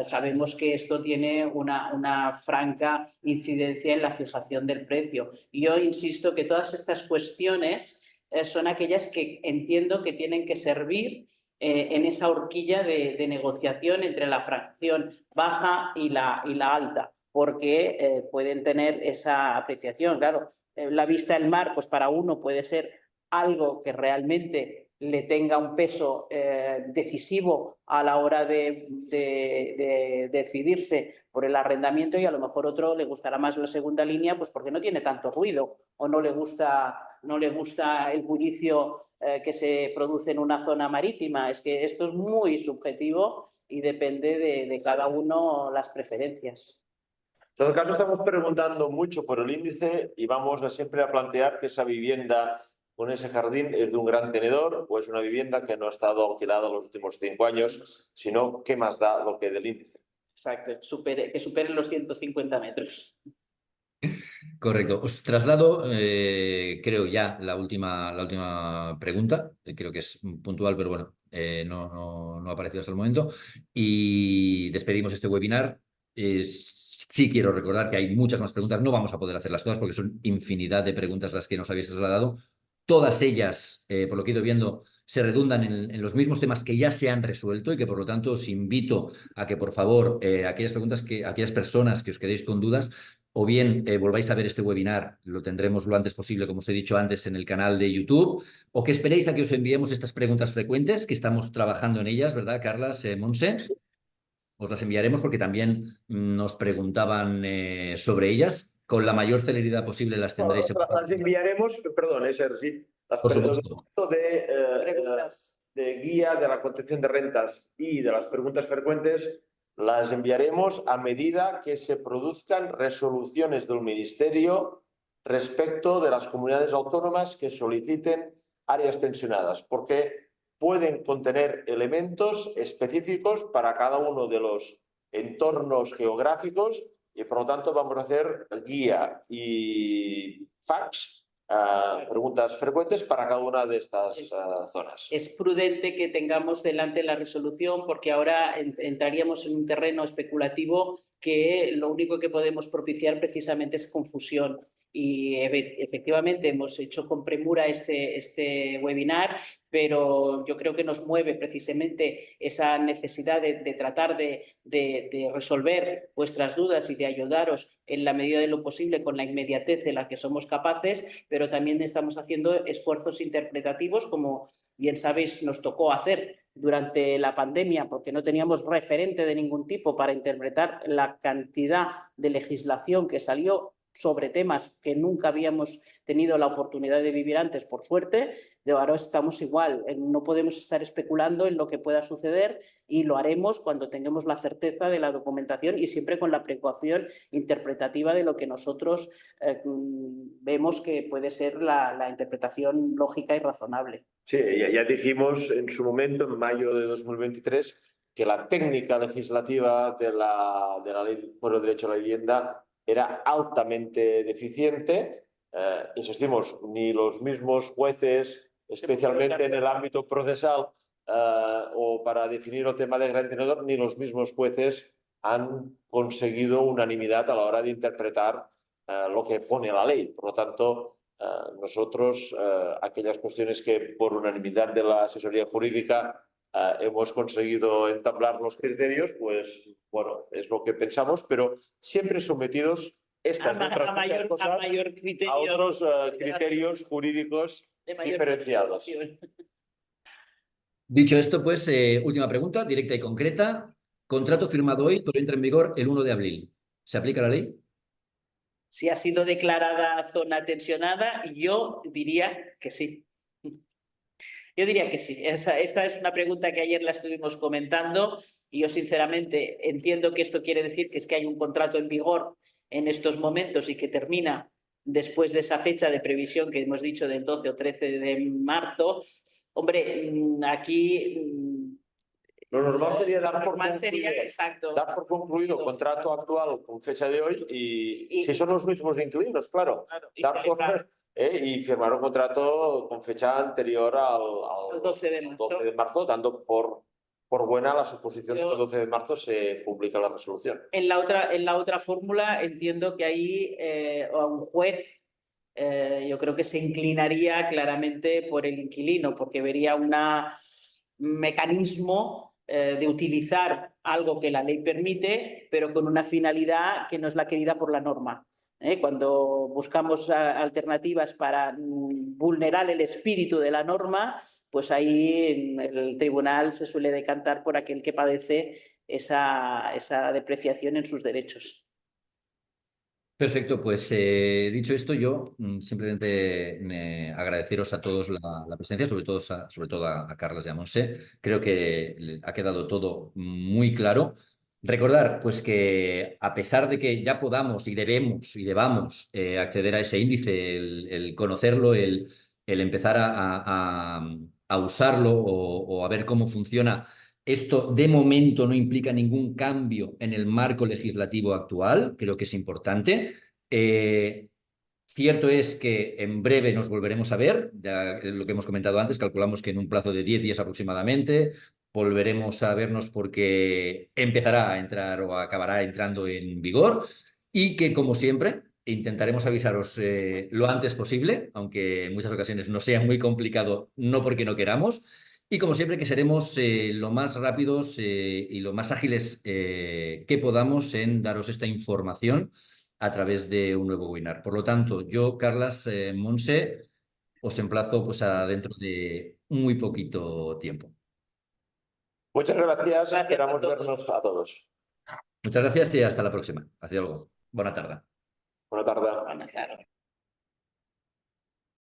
sabemos que esto tiene una franca incidencia en la fijación del precio. Yo insisto que todas estas cuestiones son aquellas que entiendo que tienen que servir en esa horquilla de negociación entre la fracción baja y la alta, porque pueden tener esa apreciación. Claro, la vista del mar, pues para uno puede ser algo que realmente le tenga un peso decisivo a la hora de decidirse por el arrendamiento, y a lo mejor otro le gustará más la segunda línea pues porque no tiene tanto ruido o no le gusta el bullicio que se produce en una zona marítima. Es que esto es muy subjetivo y depende de cada uno las preferencias. En todo caso, estamos preguntando mucho por el índice y vamos siempre a plantear que esa vivienda con ese jardín es de un gran tenedor o es una vivienda que no ha estado alquilada los últimos 5 años, sino ¿qué más da lo que del índice? Exacto, que superen los 150 metros. Correcto. Os traslado, creo ya, la última pregunta. Creo que es puntual, pero bueno, no ha aparecido hasta el momento. Y despedimos este webinar. Sí quiero recordar que hay muchas más preguntas. No vamos a poder hacerlas todas porque son infinidad de preguntas las que nos habéis trasladado. Todas ellas, por lo que he ido viendo, se redundan en los mismos temas que ya se han resuelto y que por lo tanto os invito a que por favor aquellas personas que os quedéis con dudas o bien volváis a ver este webinar, lo tendremos lo antes posible, como os he dicho antes, en el canal de YouTube, o que esperéis a que os enviemos estas preguntas frecuentes, que estamos trabajando en ellas, ¿verdad, Carlas, Monse? Os las enviaremos porque también nos preguntaban sobre ellas. Con la mayor celeridad posible las tendréis. Las enviaremos, perdón, Sergi, las Por supuesto. de guía de la contención de rentas y de las preguntas frecuentes las enviaremos a medida que se produzcan resoluciones del Ministerio respecto de las comunidades autónomas que soliciten áreas tensionadas, porque pueden contener elementos específicos para cada uno de los entornos geográficos y por lo tanto vamos a hacer guía y fax, preguntas frecuentes para cada una de estas zonas. Es prudente que tengamos delante la resolución porque ahora entraríamos en un terreno especulativo que lo único que podemos propiciar precisamente es confusión. Y efectivamente hemos hecho con premura este webinar, pero yo creo que nos mueve precisamente esa necesidad de tratar de resolver vuestras dudas y de ayudaros en la medida de lo posible con la inmediatez de la que somos capaces, pero también estamos haciendo esfuerzos interpretativos, como bien sabéis nos tocó hacer durante la pandemia porque no teníamos referente de ningún tipo para interpretar la cantidad de legislación que salió sobre temas que nunca habíamos tenido la oportunidad de vivir antes, por suerte. De ahora estamos igual, no podemos estar especulando en lo que pueda suceder y lo haremos cuando tengamos la certeza de la documentación y siempre con la precaución interpretativa de lo que nosotros vemos que puede ser la interpretación lógica y razonable. Sí, ya dijimos en su momento, en mayo de 2023, que la técnica legislativa de la Ley por el Derecho a la Vivienda era altamente deficiente. Insistimos, ni los mismos jueces, especialmente en el ámbito procesal o para definir el tema de gran tenedor, ni los mismos jueces han conseguido unanimidad a la hora de interpretar lo que pone la ley. Por lo tanto, nosotros, aquellas cuestiones que por unanimidad de la asesoría jurídica hemos conseguido entablar los criterios, pues bueno, es lo que pensamos, pero siempre sometidos estas otras muchas cosas a otros criterios jurídicos diferenciados. Dicho esto, pues, última pregunta, directa y concreta. Contrato firmado hoy, pero entra en vigor el 1 de abril. ¿Se aplica la ley? Si ha sido declarada zona tensionada, yo diría que sí. Yo diría que sí. Esta es una pregunta que ayer la estuvimos comentando y yo sinceramente entiendo que esto quiere decir que es que hay un contrato en vigor en estos momentos y que termina después de esa fecha de previsión que hemos dicho del 12 o 13 de marzo. Hombre, aquí... Lo normal sería dar por concluido el contrato actual con fecha de hoy y si son los mismos inquilinos, claro, y firmar un contrato con fecha anterior al 12 de marzo, dando por buena la suposición de que el 12 de marzo se publica la resolución. En la otra fórmula entiendo que ahí a un juez yo creo que se inclinaría claramente por el inquilino porque vería un mecanismo de utilizar algo que la ley permite, pero con una finalidad que no es la querida por la norma. Cuando buscamos alternativas para vulnerar el espíritu de la norma, pues ahí el tribunal se suele decantar por aquel que padece esa depreciación en sus derechos. Perfecto, pues dicho esto, yo simplemente agradeceros a todos la presencia, sobre todo a Carles y a Montse. Creo que ha quedado todo muy claro. Recordar, pues que a pesar de que ya podamos y debamos acceder a ese índice, el conocerlo, el empezar a usarlo o a ver cómo funciona. Esto de momento no implica ningún cambio en el marco legislativo actual, creo que es importante. Eh, Cierto es que en breve nos volveremos a ver, ya lo que hemos comentado antes, calculamos que en un plazo de 10 días aproximadamente volveremos a vernos porque empezará a entrar o acabará entrando en vigor y que, como siempre, intentaremos avisaros lo antes posible, aunque en muchas ocasiones no sea muy complicado, no porque no queramos. Y como siempre que seremos lo más rápidos y lo más ágiles que podamos en daros esta información a través de un nuevo webinar. Por lo tanto, yo, Carlas, Montse, os emplazo pues, a dentro de muy poquito tiempo. Muchas gracias. Gracias Esperamos a todos. vernos a todos. Muchas gracias y hasta la próxima. Hasta luego. Buena tarde. Buena tarde. Buenas tardes.